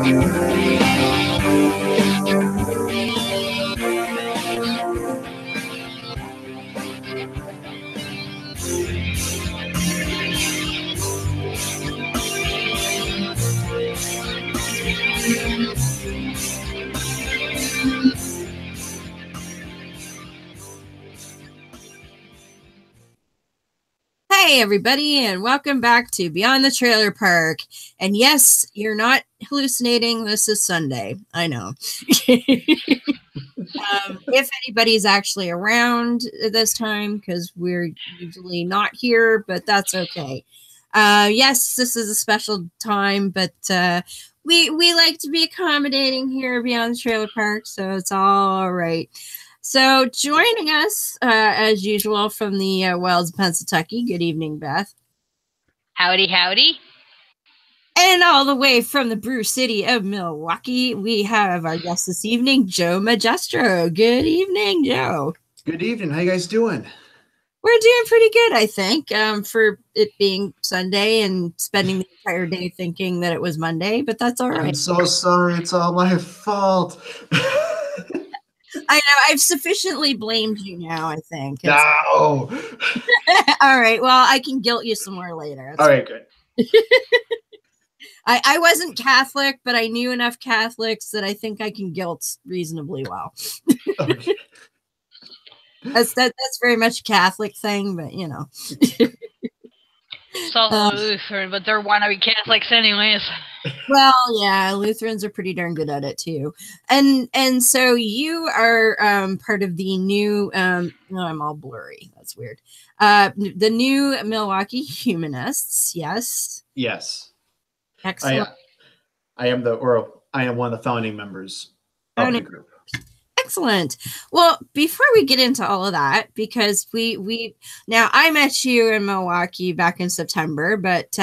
Hey everybody, and welcome back to Beyond the Trailer Park. And yes, you're not hallucinating. This is Sunday. I know. If anybody's actually around this time, because we're usually not here, but that's okay. Yes, this is a special time, but we like to be accommodating here Beyond the Trailer Park, so it's all right. So joining us, as usual, from the wilds of Pennsylvania. Good evening, Beth. Howdy, howdy. And all the way from the Brew City of Milwaukee, we have our guest this evening, Joe Magestro. Good evening, Joe. Good evening. How you guys doing? We're doing pretty good, I think, for it being Sunday and spending the entire day thinking that it was Monday, but that's all right. I'm so sorry. It's all my fault. I know. I've sufficiently blamed you now, I think. No. All right. Well, I can guilt you some more later. All right, good. I wasn't Catholic, but I knew enough Catholics that I think I can guilt reasonably well. Okay. That's very much a Catholic thing, but you know. It's also Lutheran, but they're wannabe Catholics anyways. Well, yeah, Lutherans are pretty darn good at it too. And so you are part of the new no, I'm all blurry. That's weird. The new Milwaukee Humanists, yes? Yes. Excellent. I am one of the founding members of the group. Excellent. Well, before we get into all of that, because we now I met you in Milwaukee back in September, but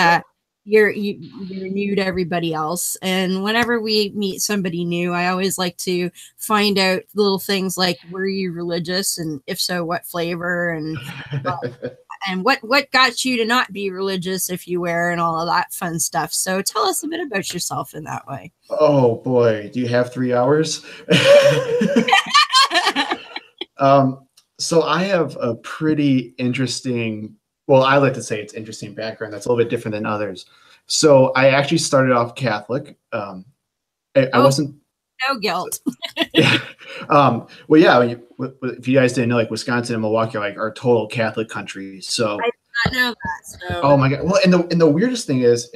you're new to everybody else. And whenever we meet somebody new, I always like to find out little things like, were you religious? And if so, what flavor? And and what got you to not be religious if you were, and all of that fun stuff. So tell us a bit about yourself in that way. Oh boy, do you have 3 hours? So I have a pretty interesting, well, I like to say it's interesting background. That's a little bit different than others. So I actually started off Catholic. I wasn't. No guilt. Yeah. Well, yeah. If you guys didn't know, like Wisconsin and Milwaukee are like our total Catholic country. So I did not know that. So. Oh my God. Well, and the weirdest thing is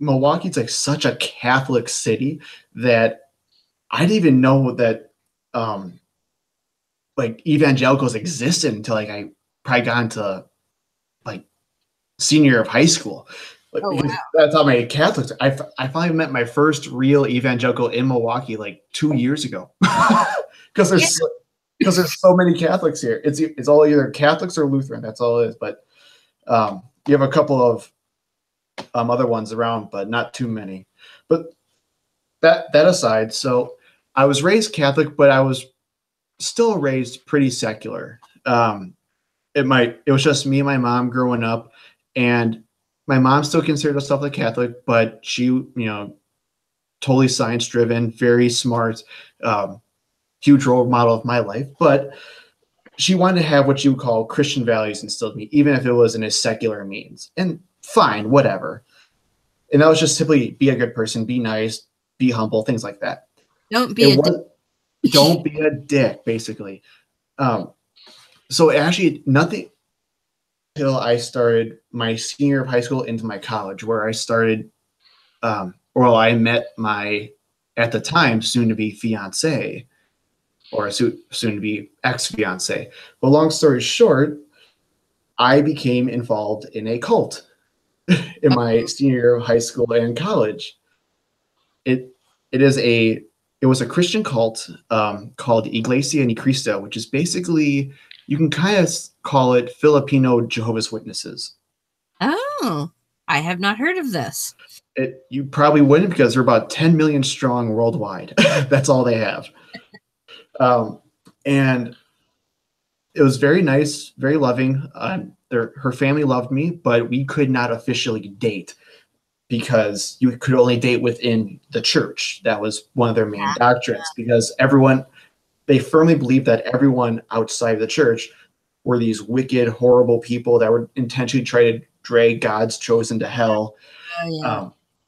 Milwaukee's like such a Catholic city that I didn't even know that like evangelicals existed until like I probably got into like senior year of high school. Like, wow. That's how many Catholics. I finally met my first real evangelical in Milwaukee like 2 years ago, because there's so many Catholics here. It's all either Catholics or Lutheran. That's all it is. But you have a couple of other ones around, but not too many. But that aside, so I was raised Catholic, but I was still raised pretty secular. It was just me and my mom growing up, and my mom still considered herself a Catholic, but she, totally science driven, very smart, huge role model of my life. But she wanted to have what you would call Christian values instilled in me, even if it was in a secular means. And fine, whatever. And that was just simply be a good person, be nice, be humble, things like that. Don't be Don't be a dick, basically. So actually nothing until I started my senior year of high school into my college, where I started, I met my, at the time, soon-to-be fiance, or soon-to-be ex-fiance. But long story short, I became involved in a cult in my senior year of high school and college. It was a Christian cult called Iglesia Ni Cristo, which is basically, you can kind of call it Filipino Jehovah's Witnesses. Oh, I have not heard of this. You probably wouldn't, because they're about 10 million strong worldwide. That's all they have. And it was very nice, very loving. Her family loved me, but we could not officially date because you could only date within the church. That was one of their main doctrines, because they firmly believed that everyone outside of the church were these wicked, horrible people that would intentionally try to drag God's chosen to hell.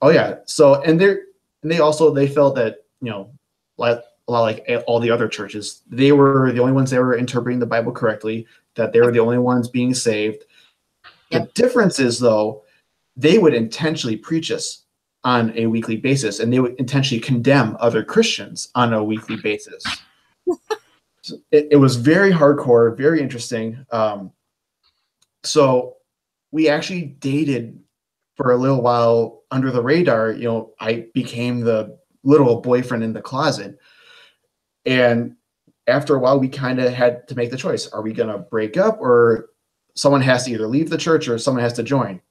Oh, yeah. So, and they felt that, like a lot like all the other churches, they were the only ones that were interpreting the Bible correctly, that they were the only ones being saved. The difference is, though, they would intentionally preach us on a weekly basis, and they would intentionally condemn other Christians on a weekly basis. So it was very hardcore, very interesting. So we actually dated for a little while under the radar. I became the literal boyfriend in the closet. And after a while, we kind of had to make the choice. Are we going to break up, or someone has to either leave the church or someone has to join?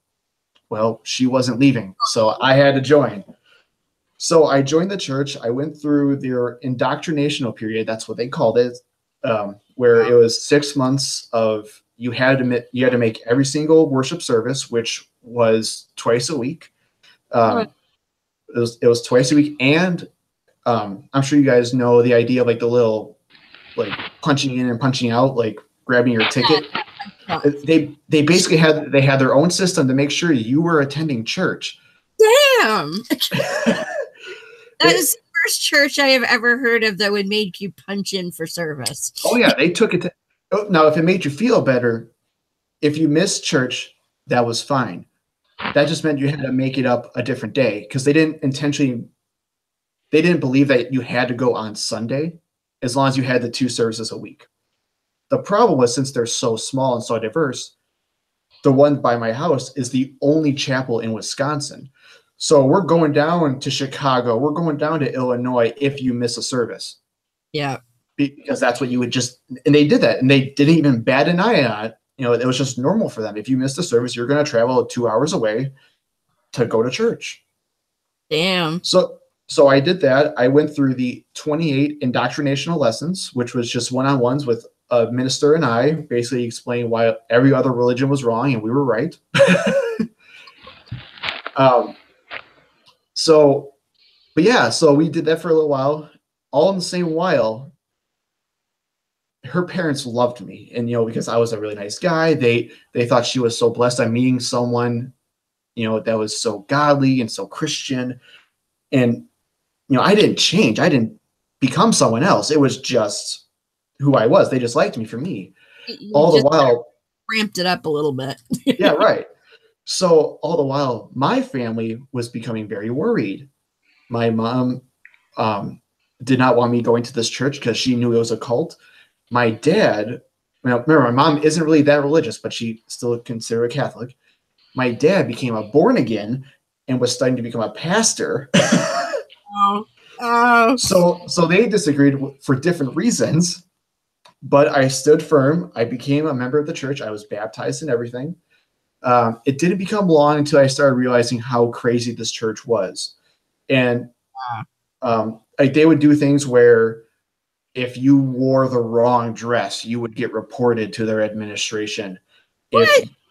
Well, she wasn't leaving, so I had to join. So I joined the church. I went through their indoctrinational period. That's what they called it, where it was 6 months of you had to make every single worship service, which was twice a week. It was twice a week, and I'm sure you guys know the idea of like the little punching in and punching out, like grabbing your ticket. They basically had their own system to make sure you were attending church. Damn. That is the first church I have ever heard of that would make you punch in for service. Oh yeah, they took it. Now, if it made you feel better, if you missed church, that was fine. That just meant you had to make it up a different day, because they didn't believe that you had to go on Sunday as long as you had the 2 services a week. The problem was, since they're so small and so diverse, the one by my house is the only chapel in Wisconsin. So we're going down to Chicago. We're going down to Illinois if you miss a service. Yeah. Because that's what you would and they did that, and they didn't even bat an eye on it. It was just normal for them. If you missed a service, you're going to travel 2 hours away to go to church. Damn. So I did that. I went through the 28 indoctrinational lessons, which was just one-on-ones with a minister and I, basically explaining why every other religion was wrong and we were right. So we did that for a little while. All in the same while, her parents loved me, and because I was a really nice guy, they thought she was so blessed. I'm meeting someone, that was so godly and so Christian, and I didn't change. I didn't become someone else. It was just who I was. They just liked me for me. All the while, ramped it up a little bit. Yeah, right. So all the while, my family was becoming very worried. My mom did not want me going to this church because she knew it was a cult. My dad, remember, my mom isn't really that religious, but she still considered a Catholic. My dad became a born again and was starting to become a pastor. So they disagreed for different reasons, but I stood firm. I became a member of the church. I was baptized and everything. It didn't become long until I started realizing how crazy this church was. And they would do things where if you wore the wrong dress, you would get reported to their administration.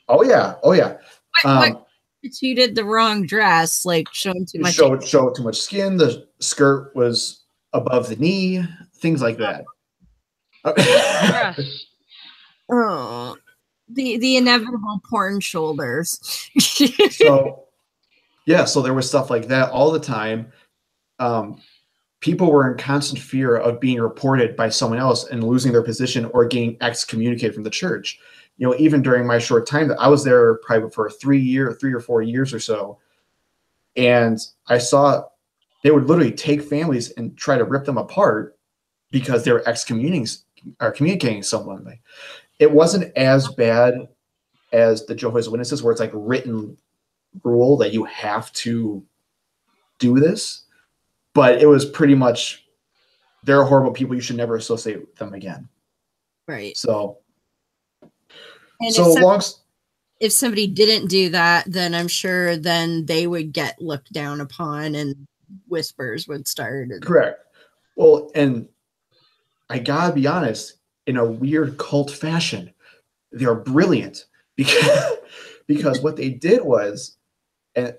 Oh yeah. What you did the wrong dress, like showing too much. Show too much skin. The skirt was above the knee. Things like that. Oh, the inevitable porn shoulders. So there was stuff like that all the time. People were in constant fear of being reported by someone else and losing their position or getting excommunicated from the church. Even during my short time that I was there, probably for 3 or 4 years or so, and I saw they would literally take families and try to rip them apart because they were communicating someone. It wasn't as bad as the Jehovah's Witnesses, where it's like written rule that you have to do this. But it was pretty much, they're horrible people. You should never associate with them again. Right. If somebody didn't do that, then I'm sure then they would get looked down upon and whispers would start. Correct. Well, and I gotta be honest, in a weird cult fashion, they're brilliant because what they did was, and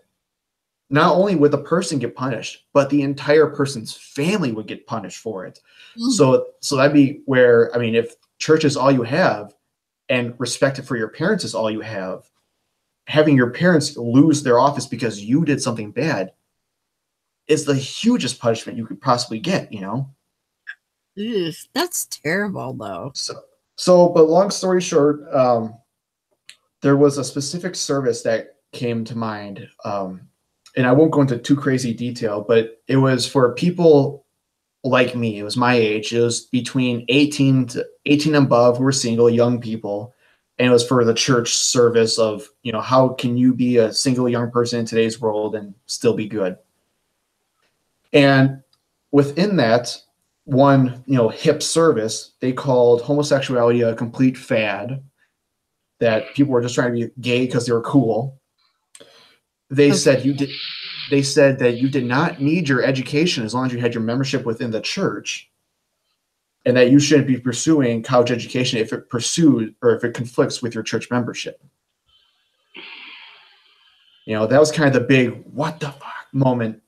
not only would the person get punished, but the entire person's family would get punished for it. So that'd be where, I mean, if church is all you have and respect for your parents is all you have, having your parents lose their office because you did something bad is the hugest punishment you could possibly get, you know? Ugh, that's terrible, though. But long story short, there was a specific service that came to mind. And I won't go into too crazy detail, but it was for people like me. It was my age. It was between 18 and above who were single, young people. And it was for the church service of, you know, how can you be a single young person in today's world and still be good? And within that one, you know, hip service, they called homosexuality a complete fad, that people were just trying to be gay because they were cool. They said that you did not need your education as long as you had your membership within the church, and that you shouldn't be pursuing college education if it conflicts with your church membership. You know, that was kind of the big what the fuck moment.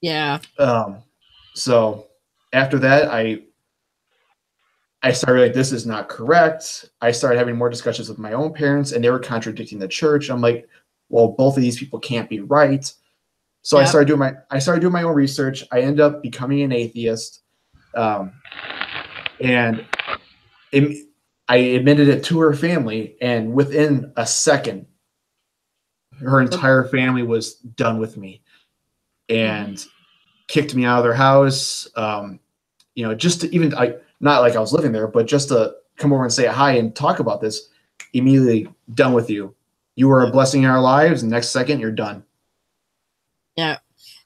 Yeah. So after that, I started like, this is not correct. I started having more discussions with my own parents, and they were contradicting the church. I'm like, well, both of these people can't be right. So I started doing my own research. I ended up becoming an atheist, and I admitted it to her family, and within a second, her entire family was done with me and kicked me out of their house. You know, just to even not like I was living there, but just to come over and say hi and talk about this, immediately done with you. You were a blessing in our lives, and next second you're done. Yeah.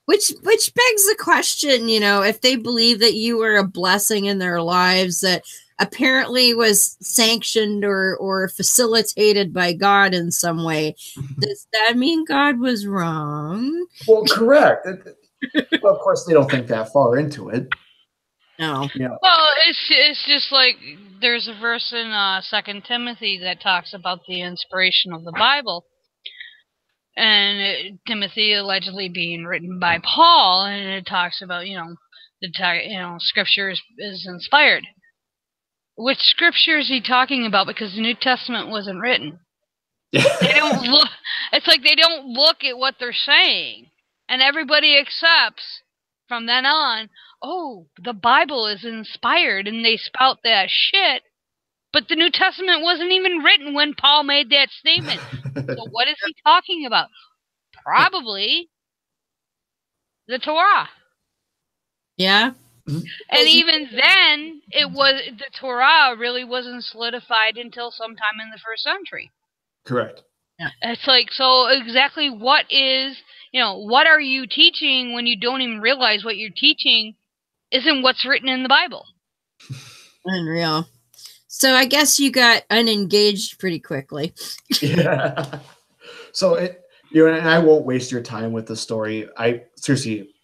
Which begs the question, you know, if they believe that you were a blessing in their lives that apparently was sanctioned or facilitated by God in some way, does that mean God was wrong? Well, correct. Well, of course, they don't think that far into it. No. Yeah. Well, it's just like there's a verse in 2 Timothy that talks about the inspiration of the Bible, and Timothy allegedly being written by Paul, and it talks about Scripture is inspired. Which Scripture is he talking about? Because the New Testament wasn't written. They don't look. It's like they don't look at what they're saying, and everybody accepts from then on. Oh, the Bible is inspired, and they spout that shit. But the New Testament wasn't even written when Paul made that statement. So what is he talking about? Probably the Torah. Yeah. And even then, the Torah really wasn't solidified until sometime in the 1st century. Correct. Yeah. It's like, so exactly what are you teaching when you don't even realize what you're teaching isn't what's written in the Bible? Unreal. So I guess you got unengaged pretty quickly. Yeah. So and I won't waste your time with the story. Seriously,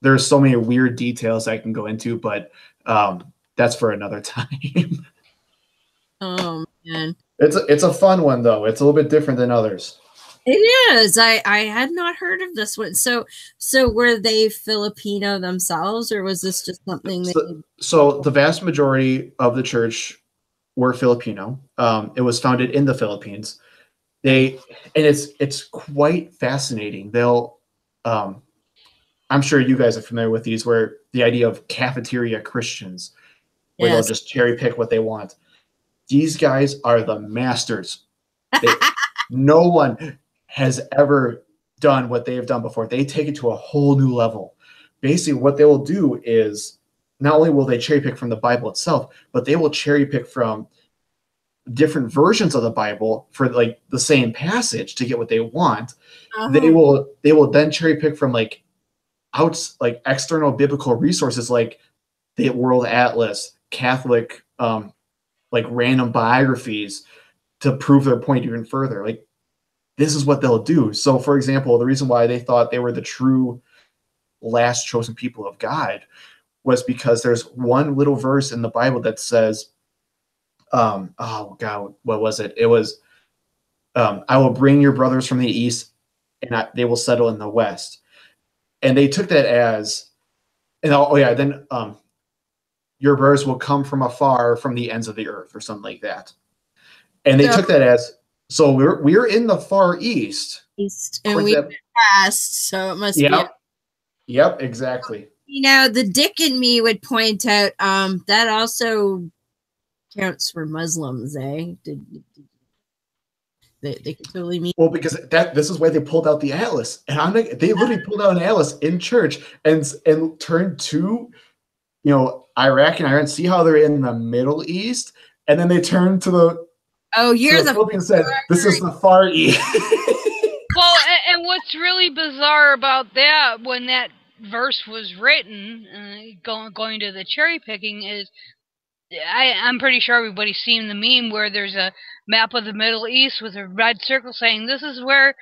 there's so many weird details I can go into, but that's for another time. Oh man. It's a fun one though. It's a little bit different than others. It is. I had not heard of this one. So were they Filipino themselves, or was this just something that so the vast majority of the church were Filipino. It was founded in the Philippines. It's quite fascinating. I'm sure you guys are familiar with these, where the idea of cafeteria Christians, where they'll just cherry pick what they want. These guys are the masters. No one has ever done what they have done before. They take it to a whole new level. Basically, what they will do is not only will they cherry pick from the Bible itself, but they will cherry pick from different versions of the Bible for like the same passage to get what they want. They will then cherry pick from like external biblical resources like the World Atlas, Catholic like random biographies to prove their point even further. Like, this is what they'll do. So, for example, the reason why they thought they were the true last chosen people of God was because there's one little verse in the Bible that says, oh God, what was it? It was, I will bring your brothers from the east and they will settle in the west. And they took that as, and then your birds will come from afar from the ends of the earth or something like that. And they took that as, so we're in the far east. And we passed, so it must be. Yep, exactly. You know, the Dick in me would point out that also counts for Muslims, eh? They could totally mean. Well, because this is why they pulled out the atlas, and they literally pulled out an atlas in church and turned to, Iraq and Iran, see how they're in the Middle East, and then they turned to the Philippines and said, "This is the Far East." Well, and what's really bizarre about that, when that verse was written, going to the cherry picking, is I'm pretty sure everybody's seen the meme where there's a map of the Middle East with a red circle saying this is where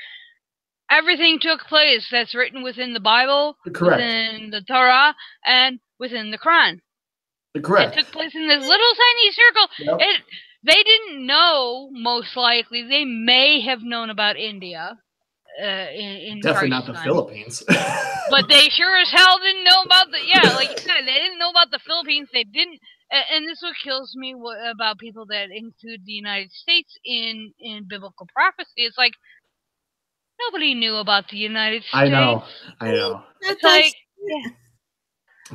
everything took place that's written within the Bible, correct, within the Torah, and within the Quran. Correct. It took place in this little tiny circle. Yep. They didn't know, most likely. They may have known about India. In definitely not the Philippines. But they sure as hell didn't know about like you said, they didn't know about the Philippines. They didn't, and this is what kills me about people that include the United States in biblical prophecy. It's like, nobody knew about the United States. I know. It's like, yeah.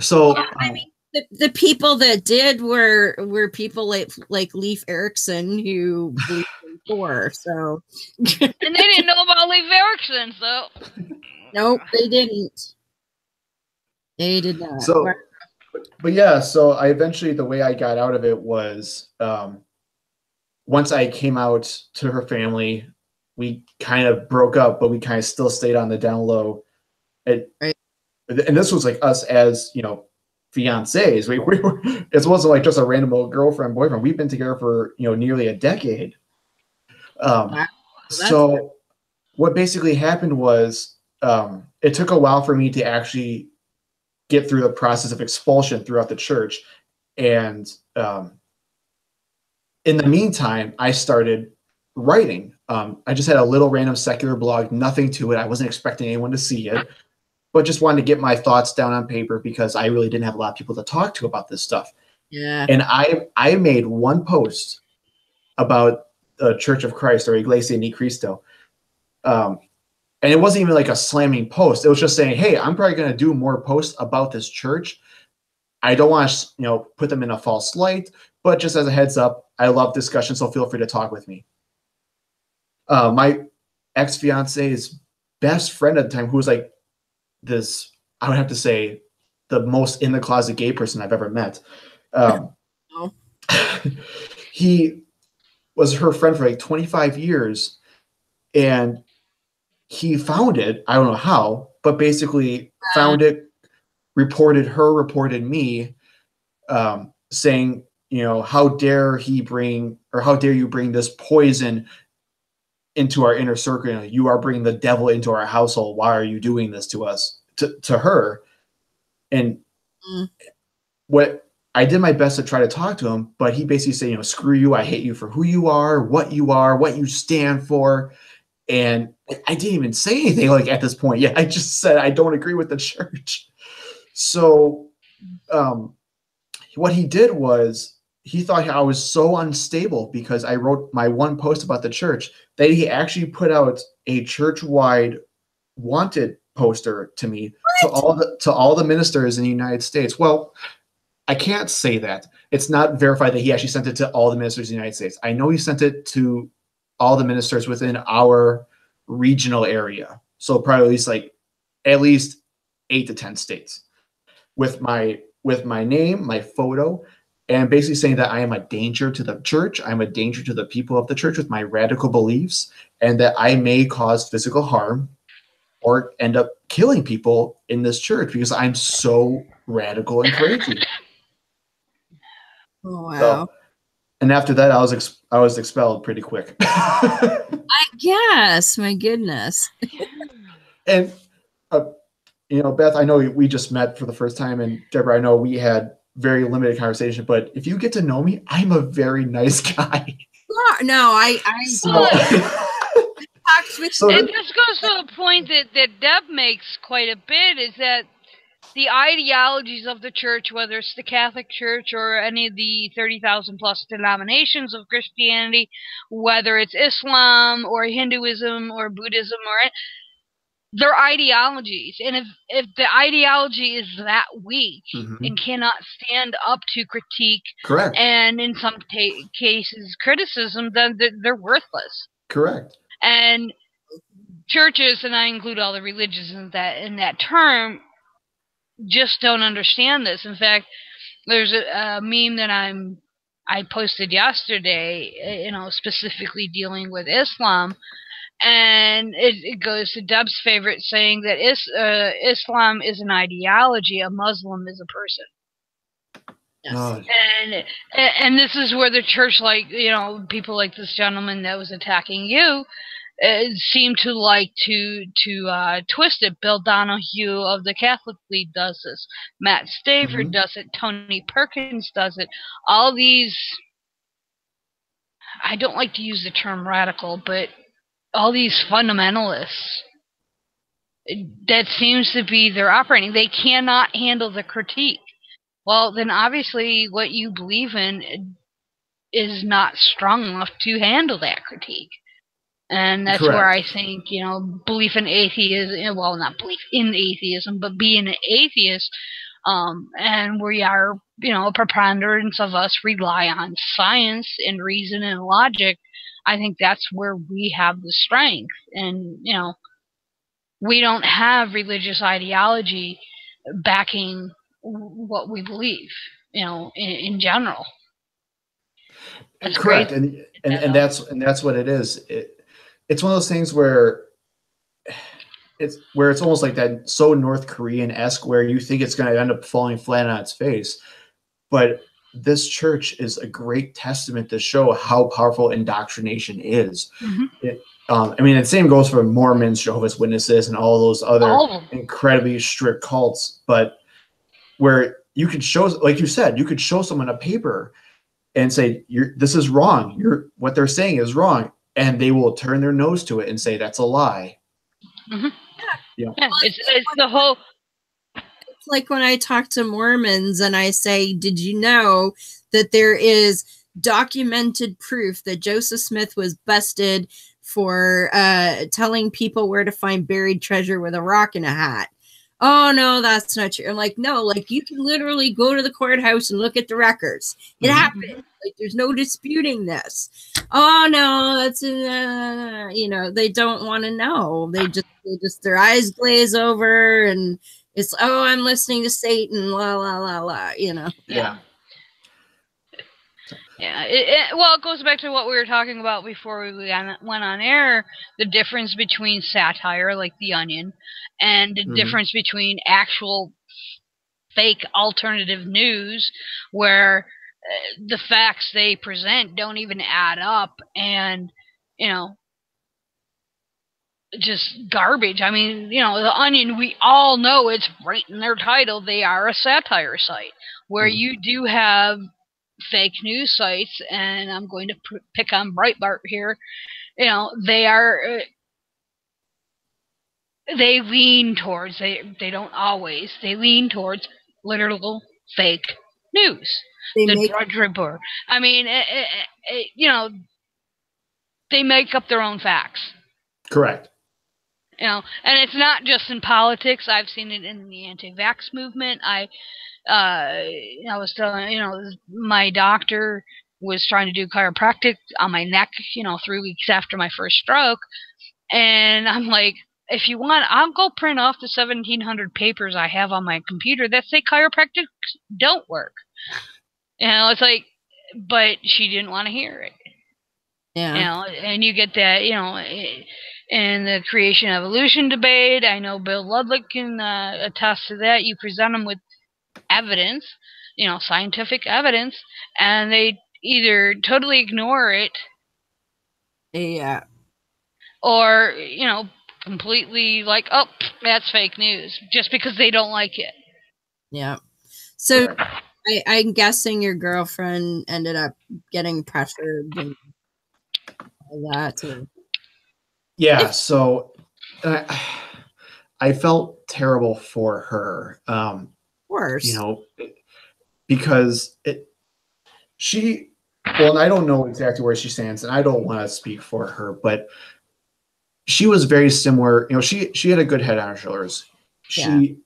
So, I mean, the people that did were people like Leif Erikson, who believed in Thor. So, and they didn't know about Leif Erikson, so nope, they didn't. They did not. So, but yeah, so the way I got out of it was, once I came out to her family, we kind of broke up, but we kind of still stayed on the down low. And this was like us as, fiancés. We were, it wasn't like just a random old girlfriend, boyfriend. We've been together for, nearly a decade. So what basically happened was, it took a while for me to actually get through the process of expulsion throughout the church. And, in the meantime, I started writing. I just had a little random secular blog, nothing to it. I wasn't expecting anyone to see it, but just wanted to get my thoughts down on paper because I really didn't have a lot of people to talk to about this stuff. Yeah. And I made one post about the Church of Christ, or Iglesia Ni Cristo. And it wasn't even like a slamming post. It was just saying, hey, I'm probably going to do more posts about this church. I don't want to, put them in a false light, but just as a heads up, I love discussion, so feel free to talk with me. My ex-fiance's best friend at the time, who was like this, I would have to say, the most in the closet gay person I've ever met. He was her friend for like 25 years, and he found it. I don't know how, but basically found it, reported me, saying, how dare you bring this poison into our inner circle? You are bringing the devil into our household. Why are you doing this to us? To her. And what I did my best to try to talk to him, but he basically said, screw you. I hate you for who you are, what you stand for. And I didn't even say anything like at this point. Yeah, I just said, I don't agree with the church. So what he did was, he thought I was so unstable because I wrote my one post about the church that he actually put out a church-wide wanted poster to me, to all the ministers in the United States. Well, I can't say that. It's not verified that he actually sent it to all the ministers in the United States. I know he sent it to all the ministers within our regional area. So probably at least 8 to 10 states, with my name, my photo, and basically saying that I am a danger to the church. I'm a danger to the people of the church with my radical beliefs, and that I may cause physical harm or end up killing people in this church because I'm so radical and crazy. Oh, wow. And after that, I was expelled pretty quick. I guess. My goodness. And Beth, I know we just met for the first time, and Deborah, I know we had very limited conversation, but if you get to know me, I'm a very nice guy. No, I talk rocks with So And this goes to a point that Deb makes quite a bit, is that the ideologies of the church, whether it's the Catholic Church or any of the 30,000 plus denominations of Christianity, whether it's Islam or Hinduism or Buddhism, or their ideologies. And if the ideology is that weak and cannot stand up to critique, correct, and in some cases criticism, then they're worthless. Correct. And churches, and I include all the religions in that term, just don't understand this. In fact, there's a meme that I posted yesterday, specifically dealing with Islam, and it goes to Deb's favorite saying that Islam is an ideology, a Muslim is a person. Yes. Oh, And this is where the church, like, people like this gentleman that was attacking you, seem to like to twist it. Bill Donahue of the Catholic League does this. Matt Stafford does it. Tony Perkins does it. All these, I don't like to use the term radical, but all these fundamentalists, that seems to be their operating. They cannot handle the critique. Well, then obviously what you believe in is not strong enough to handle that critique. And that's correct. where I think, belief in atheism, well, not belief in atheism, but being an atheist, and we are, a preponderance of us rely on science and reason and logic. I think that's where we have the strength. And, we don't have religious ideology backing what we believe, in general. That's correct. great. And that's what it is. It's one of those things where it's almost like that, so North Korean-esque, where you think it's going to end up falling flat on its face. But this church is a great testament to show how powerful indoctrination is. The same goes for Mormons, Jehovah's Witnesses, and all those other incredibly strict cults. But where you could show, like you said, you could show someone a paper and say, this is wrong. What they're saying is wrong. And they will turn their nose to it and say, that's a lie. Yeah. It's the whole... It's like when I talk to Mormons and I say, did you know that there is documented proof that Joseph Smith was busted for telling people where to find buried treasure with a rock in a hat? Oh, no, that's not true. I'm like, no, like, you can literally go to the courthouse and look at the records. It happened. Like, there's no disputing this. Oh, no, that's, they don't want to know. They just, their eyes glaze over, and it's, oh, I'm listening to Satan, la, la, la, la, Yeah. Yeah. Well, it goes back to what we were talking about before we went on air, the difference between satire, like The Onion, and the difference between actual fake alternative news, where the facts they present don't even add up, and, just garbage. I mean, The Onion, we all know it's right in their title. They are a satire site, where you do have fake news sites, and I'm going to pick on Breitbart here. They lean towards, they don't always, they lean towards literal fake news. The Drudge Report. I mean, they make up their own facts. Correct. And it's not just in politics. I've seen it in the anti-vax movement. I was telling, my doctor was trying to do chiropractic on my neck, 3 weeks after my first stroke. And I'm like, if you want, I'll go print off the 1,700 papers I have on my computer that say chiropractics don't work. It's like, but she didn't want to hear it. Yeah. And you get that, in the creation evolution debate. I know Bill Ludwig can attest to that. You present them with evidence, scientific evidence, and they either totally ignore it, or completely like, oh, that's fake news, just because they don't like it. Yeah. So I'm guessing your girlfriend ended up getting pressured and all that. Yeah, so I felt terrible for her. Of course. You know, because and I don't know exactly where she stands, and I don't want to speak for her, but she was very similar. You know, she had a good head on her shoulders. She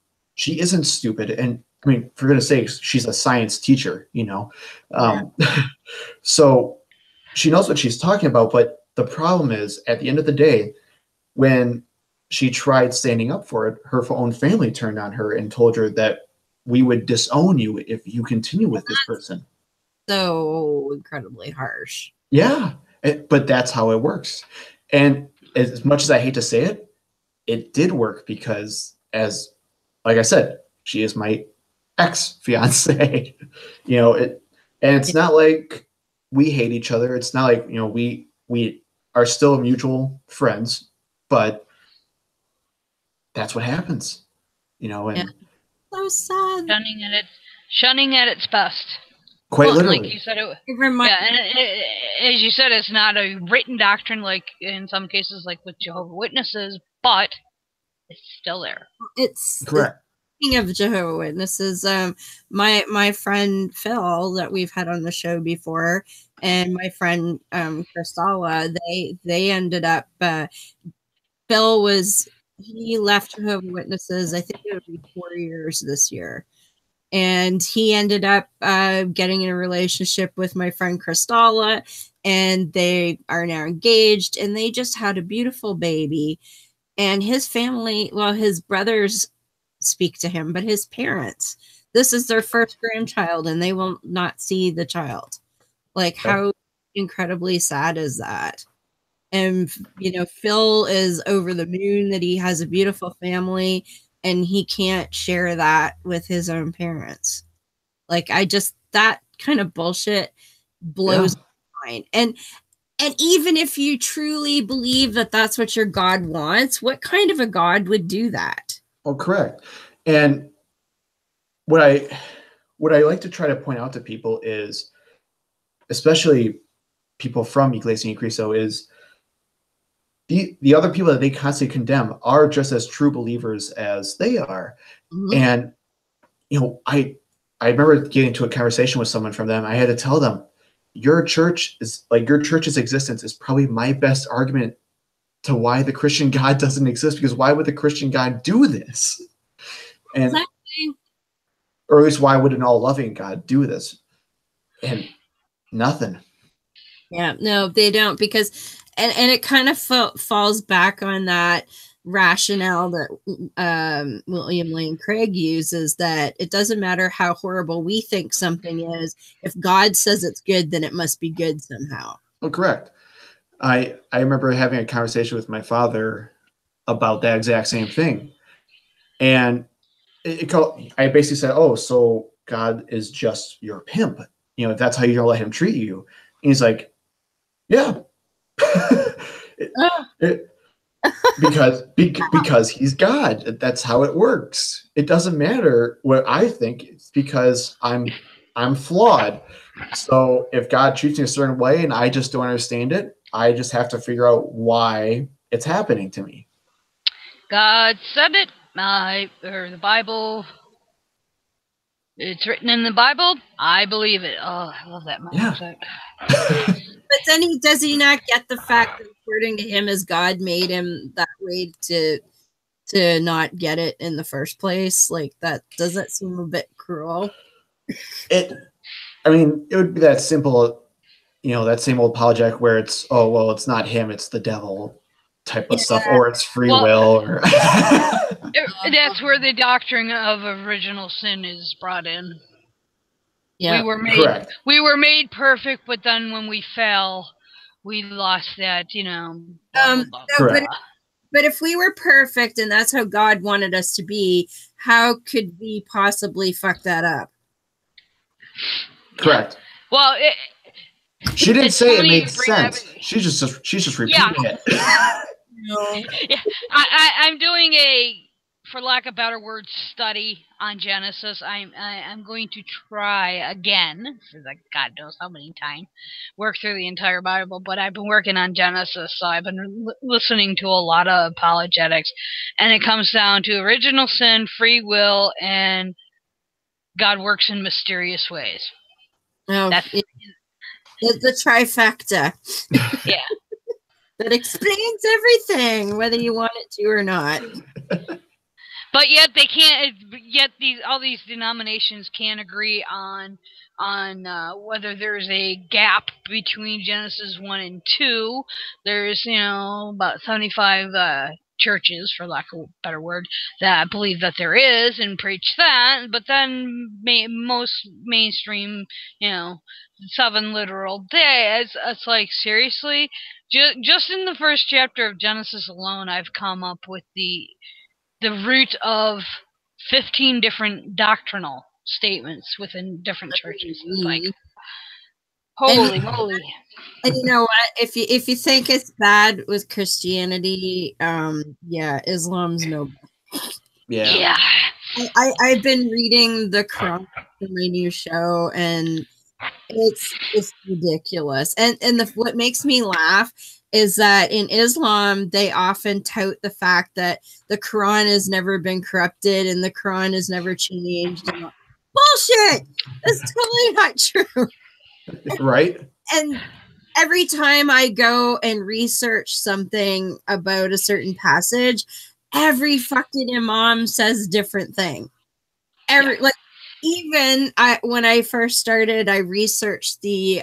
isn't stupid, and I mean, for goodness sakes, she's a science teacher. You know, so she knows what she's talking about. But the problem is, at the end of the day, when she tried standing up for it, her own family turned on her and told her that we would disown you if you continue with this person. So incredibly harsh. Yeah, but that's how it works. And as much as I hate to say it, it did work because, like I said, she is my ex-fiance. You know, and it's not like we hate each other. It's not like, you know, we are still mutual friends, but that's what happens, you know. And so sad. Shunning at its best. Quite literally. Like you said, and as you said, it's not a written doctrine like in some cases, like with Jehovah's Witnesses, but it's still there. It's correct. Speaking of Jehovah's Witnesses, my friend Phil that we've had on the show before, and my friend Kristalla, they ended up. Phil he left Jehovah's Witnesses. I think it would be 4 years this year. And he ended up getting in a relationship with my friend Kristalla, and they are now engaged, and they just had a beautiful baby. And his family, well, his brothers speak to him, but his parents, this is their first grandchild, and they will not see the child. Like, how incredibly sad is that? And, you know, Phil is over the moon that he has a beautiful family, and he can't share that with his own parents. Like, that kind of bullshit blows my mind. And even if you truly believe that that's what your God wants, what kind of a God would do that? Oh, correct. And what I like to try to point out to people is, especially people from Iglesia Ni Cristo, is the other people that they constantly condemn are just as true believers as they are. Mm-hmm. And, you know, I remember getting into a conversation with someone from them. I had to tell them, your church's existence is probably my best argument to why the Christian God doesn't exist, because why would the Christian God do this? And, exactly. Or at least why would an all-loving God do this? And nothing. Yeah, no, they don't, because and it kind of falls back on that rationale that William Lane Craig uses, that it doesn't matter how horrible we think something is. If God says it's good, then it must be good somehow. Oh, correct. I remember having a conversation with my father about that exact same thing. And I basically said, oh, so God is just your pimp. You know, if that's how you're going to let him treat you. And he's like, yeah. because he's God. That's how it works. It doesn't matter what I think. It's because I'm flawed. So if God treats me a certain way and I just don't understand it, I just have to figure out why it's happening to me. God said it. Or the Bible. It's written in the Bible. I believe it. Oh, I love that mindset. Yeah. But then does he not get the fact that according to him, as God made him that way to not get it in the first place? Like, that doesn't seem a bit cruel. It would be that simple, you know, that same old apologetic where it's, oh, well, it's not him, it's the devil type of stuff, or it's free will. Or that's where the doctrine of original sin is brought in. Yeah, we were made perfect, but then when we fell, we lost that, you know. Blah, blah, blah, correct. But if we were perfect and that's how God wanted us to be, how could we possibly fuck that up? Correct. Well, she didn't say it made sense. She's just repeating it. Yeah, I'm doing a for lack of better words, study on Genesis. I'm going to try again, for like God knows how many times, work through the entire Bible. But I've been working on Genesis, so I've been listening to a lot of apologetics, and it comes down to original sin, free will, and God works in mysterious ways. Oh, it's the trifecta. Yeah. That explains everything, whether you want it to or not. But yet they can't. Yet all these denominations can't agree on whether there's a gap between Genesis 1 and 2. There's about 75 churches, for lack of a better word, that believe that there is and preach that. But then most mainstream, 7 literal days. It's like, seriously, just in the first chapter of Genesis alone, I've come up with the root of 15 different doctrinal statements within different churches. It's like, holy moly! And you know what? If you think it's bad with Christianity, yeah, Islam's no. Yeah. I've been reading the Quran for my new show, and it's ridiculous. And what makes me laugh is that in Islam they often tout the fact that the Quran has never been corrupted and the Quran has never changed. And bullshit! That's totally not true. Right? And every time I go and research something about a certain passage, every fucking imam says a different thing. Even when I first started, I researched the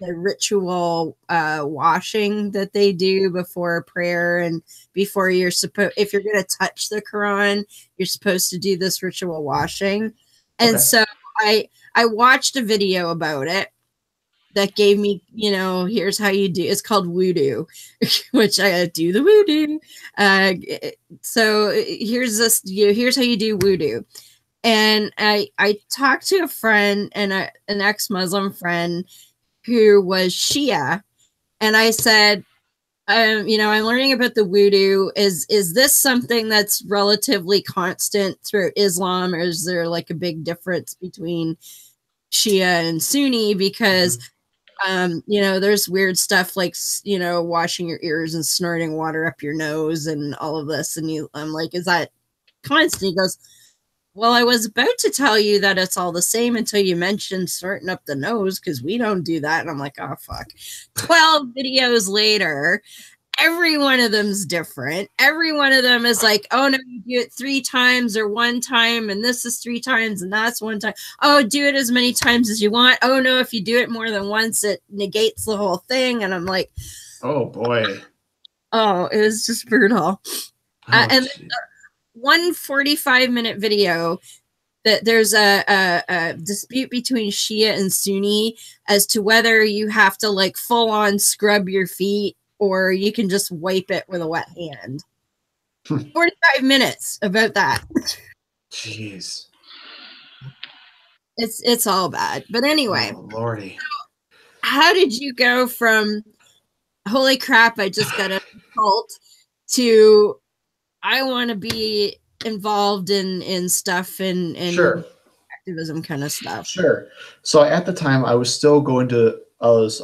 ritual washing that they do before prayer, and before if you're going to touch the Quran, you're supposed to do this ritual washing. And so I watched a video about it that gave me, here's how you do. It's called wudu, which I do the wudu. So here's how you do wudu. And I talked to a friend and an ex-Muslim friend who was Shia, and I said, I'm learning about the wudu. Is this something that's relatively constant throughout Islam, or is there like a big difference between Shia and Sunni? Because there's weird stuff like washing your ears and snorting water up your nose and all of this. And I'm like, is that constant? He goes, well, I was about to tell you that it's all the same until you mentioned snorting up the nose, because we don't do that. And I'm like, oh, fuck. 12 videos later, every one of them's different. Every one of them is like, oh, no, you do it 3 times or 1 time, and this is 3 times, and that's 1 time. Oh, do it as many times as you want. Oh, no, if you do it more than once, it negates the whole thing. And I'm like, oh, boy. Oh, it was just brutal. And one 45-minute video that there's a dispute between Shia and Sunni as to whether you have to like full on scrub your feet or you can just wipe it with a wet hand. 45 minutes about that. Jeez. It's all bad. But anyway. Oh, Lordy. How did you go from holy crap, I just got a cult to I want to be involved in stuff and sure. activism kind of stuff? Sure. So at the time I was still I was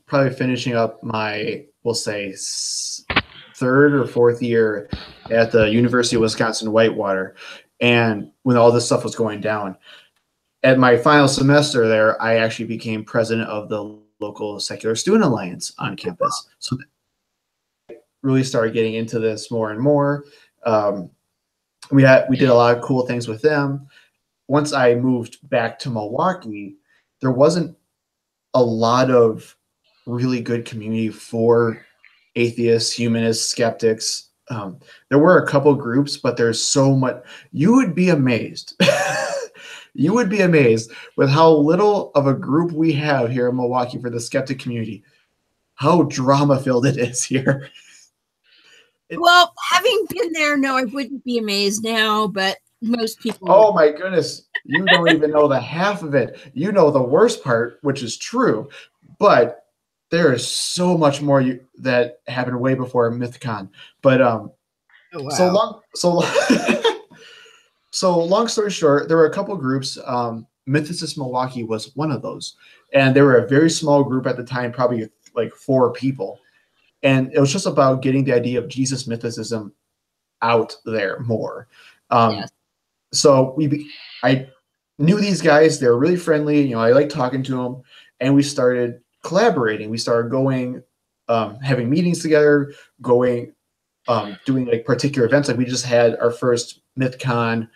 probably finishing up my, we'll say, 3rd or 4th year at the University of Wisconsin-Whitewater. And when all this stuff was going down, at my final semester there, I actually became president of the local Secular Student Alliance on campus. So I really started getting into this more and more. We did a lot of cool things with them. Once I moved back to Milwaukee, there wasn't a lot of really good community for atheists, humanists, skeptics. There were a couple groups, but there's so much. You would be amazed. You would be amazed with how little of a group we have here in Milwaukee for the skeptic community. How drama-filled it is here. Well, having been there, no, I wouldn't be amazed now, but most people. Oh my goodness. You don't even know the half of it. You know the worst part, which is true, but there is so much more that happened way before Mythicon. But Oh, wow. So long story short, there were a couple groups. Mythicist Milwaukee was one of those, and they were a very small group at the time, probably like 4 people, and it was just about getting the idea of Jesus mythicism out there more. Yes. So I knew these guys; they were really friendly. You know, I liked talking to them, and we started collaborating. We started going, having meetings together, going, doing like particular events. Like we just had our first MythCon,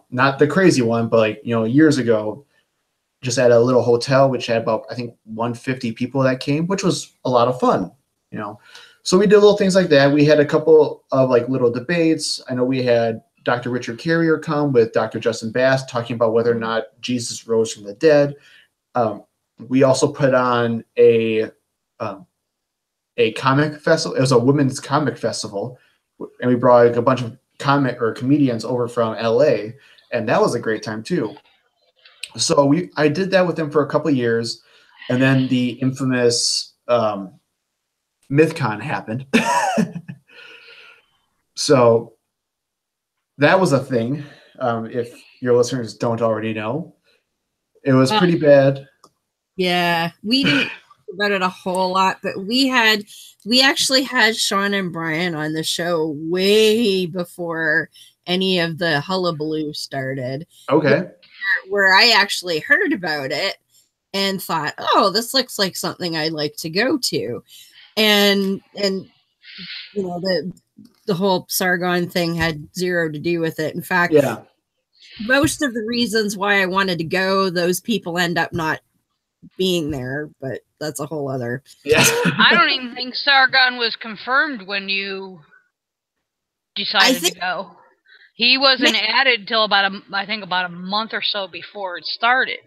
not the crazy one, but like, you know, years ago, just at a little hotel, which had about, I think, 150 people that came, which was a lot of fun, you know. So we did little things like that. We had a couple of like little debates. I know we had Dr. Richard Carrier come with Dr. Justin Bass talking about whether or not Jesus rose from the dead. We also put on a comic festival. It was a women's comic festival, and we brought like a bunch of comic or comedians over from LA, and that was a great time too. So I did that with them for a couple of years, and then the infamous MythCon happened. So that was a thing. If your listeners don't already know, it was pretty bad. Yeah, we didn't talk about it a whole lot, but we actually had Sean and Brian on the show way before any of the hullabaloo started. Okay. Where I actually heard about it and thought, oh, this looks like something I'd like to go to. And you know, the whole Sargon thing had zero to do with it. In fact, yeah, most of the reasons why I wanted to go, those people end up not being there, but that's a whole other. Yeah. I don't even think Sargon was confirmed when you decided to go. He wasn't added till about a month or so before it started.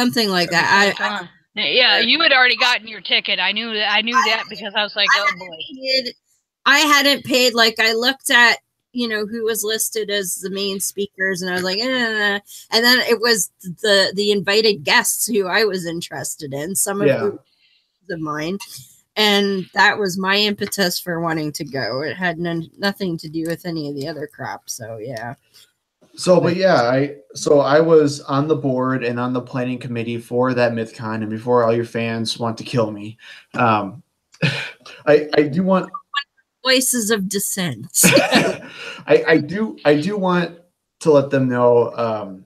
Something like that. Yeah, you had already gotten your ticket. I knew that because I was like, oh boy. I hadn't paid. Like I looked at, you know, who was listed as the main speakers, and I was like, and then it was the invited guests who I was interested in, some of mine, and that was my impetus for wanting to go. It had nothing to do with any of the other crap. So yeah. So, but yeah, I was on the board and on the planning committee for that MythCon, and before all your fans want to kill me, I do want voices of dissent. I do want to let them know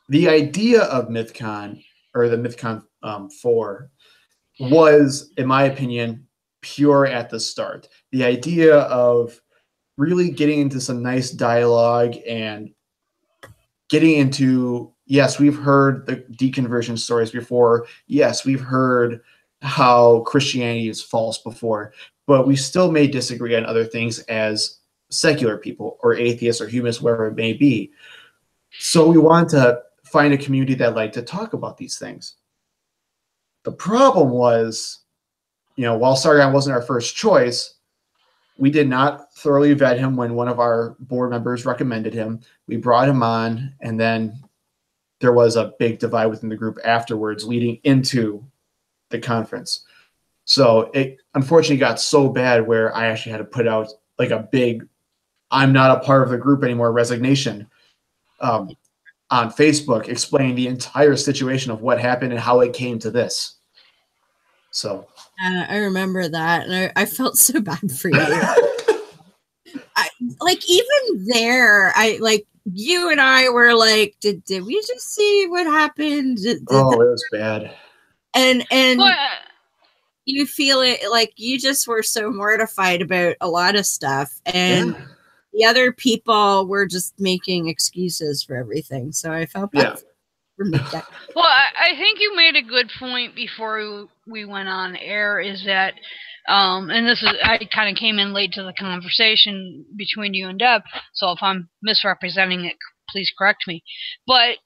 the idea of MythCon, or the MythCon 4, was, in my opinion, pure at the start. The idea of really getting into some nice dialogue and getting into, yes, we've heard the deconversion stories before. Yes, we've heard how Christianity is false before, but we still may disagree on other things as secular people or atheists or humanists, wherever it may be. So we want to find a community that liked to talk about these things. The problem was, you know, while Sargon wasn't our first choice, we did not thoroughly vet him when one of our board members recommended him. We brought him on, and then there was a big divide within the group afterwards leading into the conference. So it unfortunately got so bad where I actually had to put out like a big, I'm not a part of the group anymore resignation on Facebook, explaining the entire situation of what happened and how it came to this. So I remember that, and I felt so bad for you. Even there, you and I were like, did we just see what happened? It was bad. And you feel it like you just were so mortified about a lot of stuff, and the other people were just making excuses for everything. So I felt bad for me. Well, I think you made a good point before we went on air, is that and this is, I kind of came in late to the conversation between you and Deb, so if I'm misrepresenting it, please correct me. But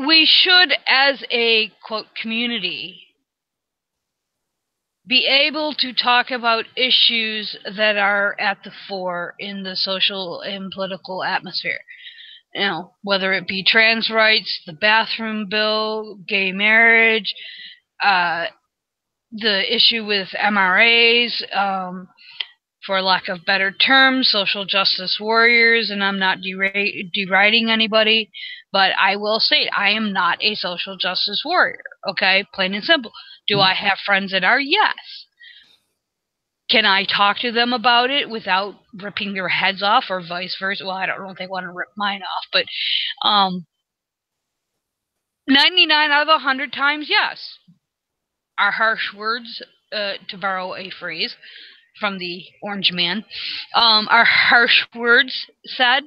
we should, as a, quote, community, be able to talk about issues that are at the fore in the social and political atmosphere. You know, whether it be trans rights, the bathroom bill, gay marriage, the issue with MRAs, for lack of better terms, social justice warriors, and I'm not deriding anybody, but I will say I am not a social justice warrior, okay? Plain and simple. Do I have friends that are? Yes. Can I talk to them about it without ripping their heads off, or vice versa? Well, I don't know if they want to rip mine off, but 99 out of 100 times, yes. Are harsh words, to borrow a phrase from the Orange Man, are harsh words said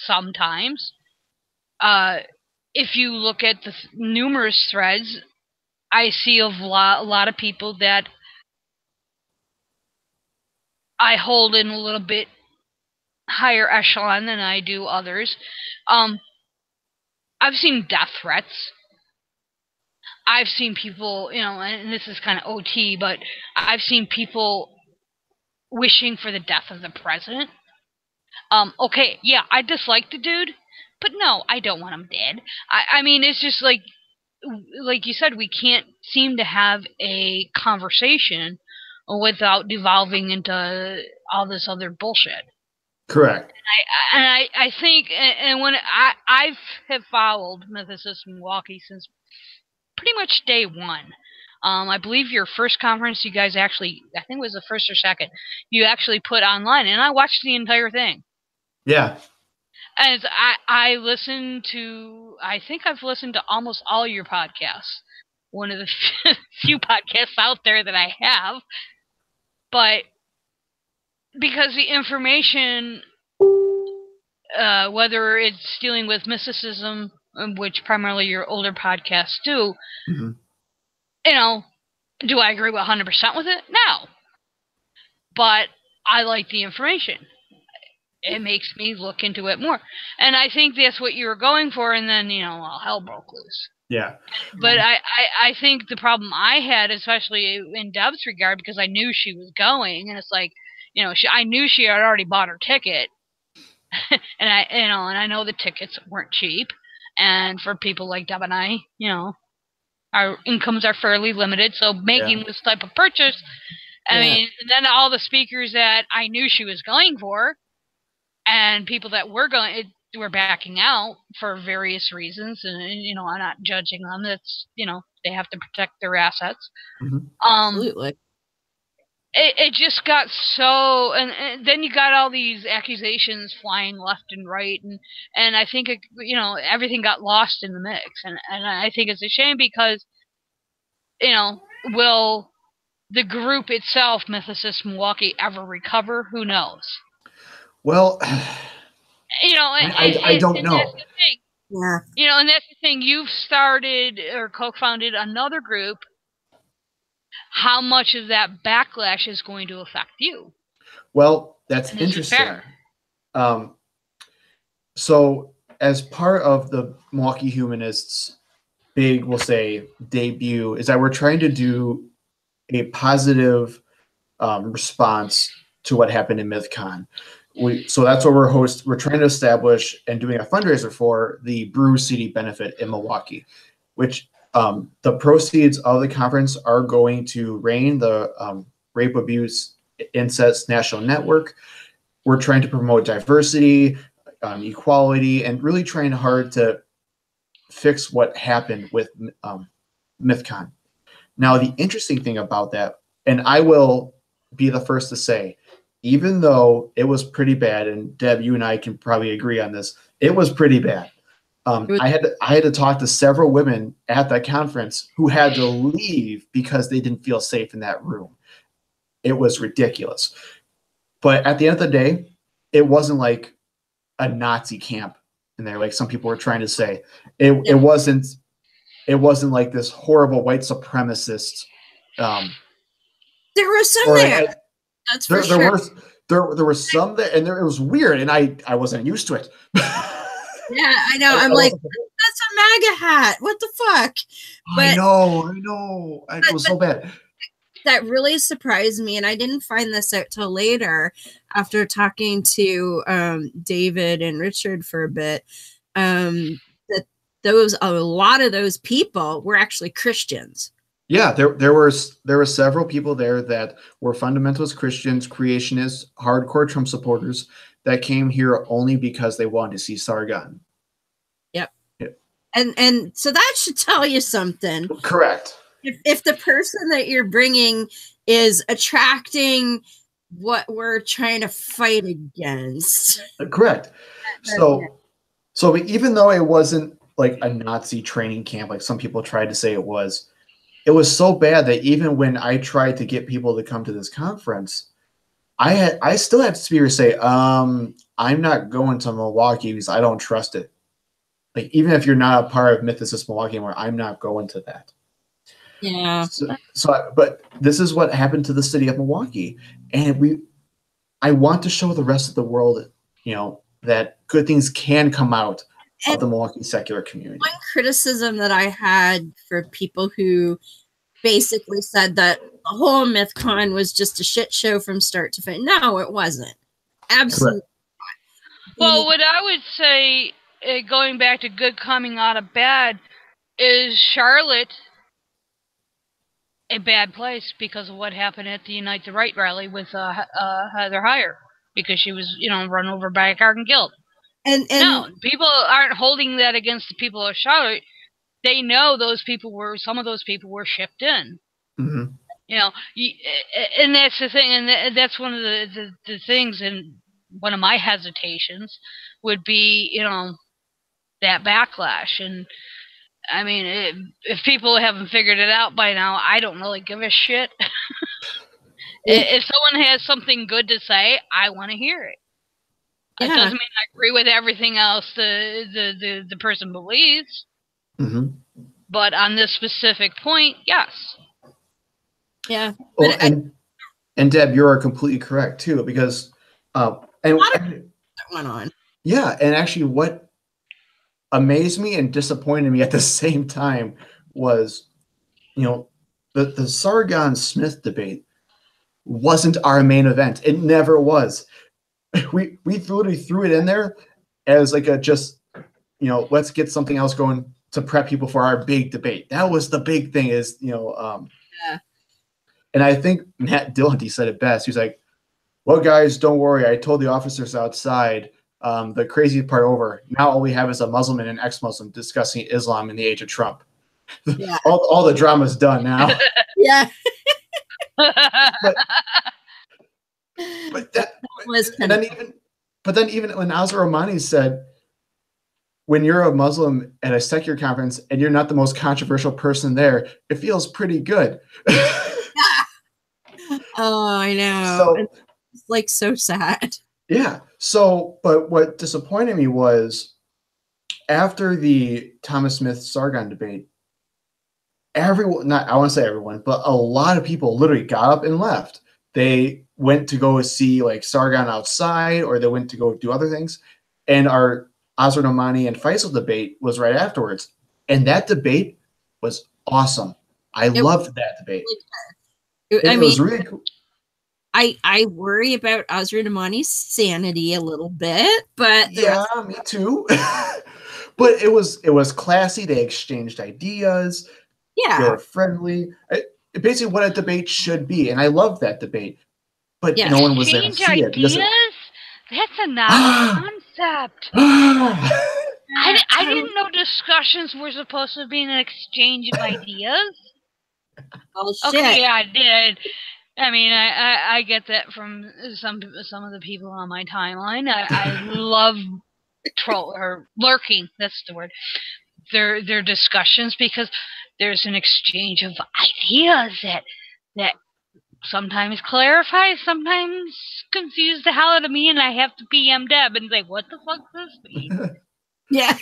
sometimes. If you look at the numerous threads, I see a lot of people that I hold in a little bit higher echelon than I do others. I've seen death threats. I've seen people, and this is kind of OT, but I've seen people wishing for the death of the president. Okay, yeah, I dislike the dude, but no, I don't want him dead. I mean, it's just like you said, we can't seem to have a conversation without devolving into all this other bullshit. Correct. And I think, and when I have followed Mythicist Milwaukee since pretty much day one. I believe your first conference, you guys actually, I think it was the first or second, you actually put online, and I watched the entire thing. Yeah. And I listened to, I think I've listened to almost all your podcasts. One of the few podcasts out there that I have. But because the information, whether it's dealing with mysticism, which primarily your older podcasts do, do I agree with 100% with it? No. But I like the information. It makes me look into it more. And I think that's what you were going for, and then, hell broke loose. Yeah. But I think the problem I had, especially in Deb's regard, because I knew she was going, and it's like, I knew she had already bought her ticket. And I know the tickets weren't cheap. And for people like Deb and I, our incomes are fairly limited, so making this type of purchase, I mean, then all the speakers that I knew she was going for, and people that were were backing out for various reasons, and I'm not judging them. It's they have to protect their assets. Absolutely. It just got so, and then you got all these accusations flying left and right, and I think everything got lost in the mix, and I think it's a shame because will the group itself, Mythicist Milwaukee, ever recover? Who knows? Well, I don't know. That's the thing. Yeah. And that's the thing. You've started or co-founded another group. How much of that backlash is going to affect you? Well, that's interesting. So as part of the Milwaukee Humanists' big, we'll say, debut, is that we're trying to do a positive response to what happened in MythCon. So that's what we're trying to establish and doing a fundraiser for the Brew City Benefit in Milwaukee, which the proceeds of the conference are going to RAIN, the Rape, Abuse, Incest National Network. We're trying to promote diversity, equality, and really trying hard to fix what happened with MythCon. Now, the interesting thing about that, and I will be the first to say, even though it was pretty bad, and Deb, you and I can probably agree on this, it was pretty bad. I had to talk to several women at that conference who had to leave because they didn't feel safe in that room. It was ridiculous. But at the end of the day, it wasn't like a Nazi camp in there, like some people were trying to say. It wasn't like this horrible white supremacist. There was some there. That's for sure. There was some there, and it was weird, and I wasn't used to it. Yeah, I know. I'm like, that's a MAGA hat. What the fuck? But, I know. It was so bad. That really surprised me, and I didn't find this out till later after talking to David and Richard for a bit, that a lot of those people were actually Christians. Yeah, there were several people there that were fundamentalist Christians, creationists, hardcore Trump supporters that came here only because they wanted to see Sargon. Yep. Yeah. And so that should tell you something. Correct. If the person that you're bringing is attracting what we're trying to fight against. Correct. So even though it wasn't like a Nazi training camp, like some people tried to say it was so bad that even when I tried to get people to come to this conference, I still had spirits say, I'm not going to Milwaukee because I don't trust it. Like, even if you're not a part of Mythicist Milwaukee anymore, I'm not going to that. Yeah. But this is what happened to the city of Milwaukee. And I want to show the rest of the world, that good things can come out of the Milwaukee secular community. One criticism that I had for people who basically said that the whole MythCon was just a shit show from start to finish. No, it wasn't. Absolutely not. Well, what I would say, going back to good coming out of bad, is Charlotte a bad place because of what happened at the Unite the Right rally with Heather Heyer, because she was, run over by a car and killed. And no, people aren't holding that against the people of Charlotte. They know some of those people were shipped in. Mm-hmm. And that's the thing, and that's one of the things, and one of my hesitations would be, that backlash. And I mean, if people haven't figured it out by now, I don't really give a shit. If someone has something good to say, I want to hear it. Yeah. It doesn't mean I agree with everything else the person believes. Mm-hmm. But on this specific point, yes. Yeah. Well, and Deb, you're completely correct too, because that went on. Yeah, and actually, what amazed me and disappointed me at the same time was, the Sargon Smith debate wasn't our main event. It never was. We literally threw it in there as like let's get something else going to prep people for our big debate. That was the big thing, is Yeah. And I think Matt Dillahunty said it best. He was like, "Well, guys, don't worry. I told the officers outside the crazy part over. Now all we have is a Muslim and an ex-Muslim discussing Islam in the age of Trump. Yeah. all the drama's done now." Yeah. But then even when Azar Romani said, when you're a Muslim at a secular conference and you're not the most controversial person there, it feels pretty good. Oh, I know. It's like so sad. Yeah. So, but what disappointed me was after the Thomas Smith Sargon debate, I want to say everyone, but a lot of people literally got up and left. They went to go see like Sargon outside, or they went to go do other things. And our Azar Nomani and Faisal debate was right afterwards. And that debate was awesome. I loved that debate. It was really cool. I worry about Azar Nomani's sanity a little bit, but yeah, me too. But it was classy. They exchanged ideas. Yeah, they were friendly. Basically, what a debate should be, and I love that debate. But no one was there to see it. That's a novel concept. I didn't know discussions were supposed to be an exchange of ideas. Oh shit! Okay, yeah, I did. I mean, I get that from some of the people on my timeline. I love lurking. That's the word. Their discussions, because there's an exchange of ideas that sometimes clarify, sometimes confuse the hell out of me, and I have to PM Deb and say, "What the fuck does this mean?" Yeah.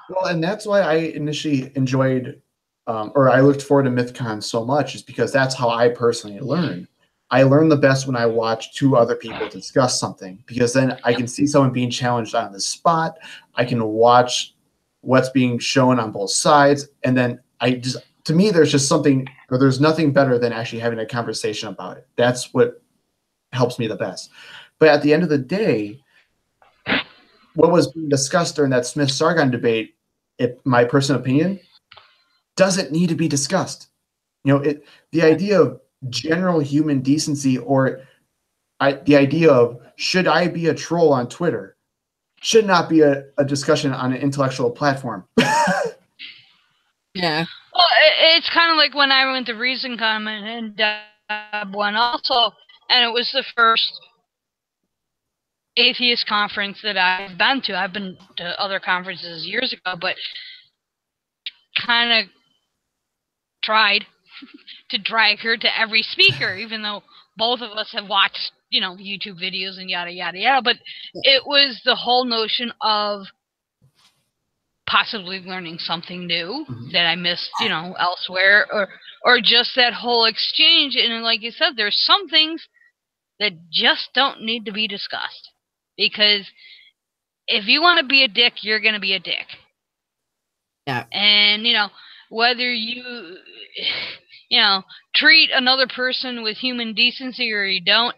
Well, and that's why I initially enjoyed. Or I looked forward to MythCon so much, is because that's how I personally learn. I learn the best when I watch two other people discuss something, because then I can see someone being challenged on the spot. I can watch what's being shown on both sides. And then to me, there's just something, or there's nothing better than actually having a conversation about it. That's what helps me the best. But at the end of the day, what was being discussed during that Smith-Sargon debate, my personal opinion, doesn't need to be discussed. You know, the idea of general human decency, or the idea of should I be a troll on Twitter, should not be a discussion on an intellectual platform. Yeah. Well, it's kind of like when I went to ReasonCon and Deb won also, and it was the first atheist conference that I've been to. I've been to other conferences years ago, but kind of tried to drag her to every speaker, even though both of us have watched, YouTube videos and yada, yada, yada. But it was the whole notion of possibly learning something new that I missed, elsewhere, or just that whole exchange. And like you said, there's some things that just don't need to be discussed. Because if you want to be a dick, you're going to be a dick. Yeah. And, whether you, treat another person with human decency or you don't,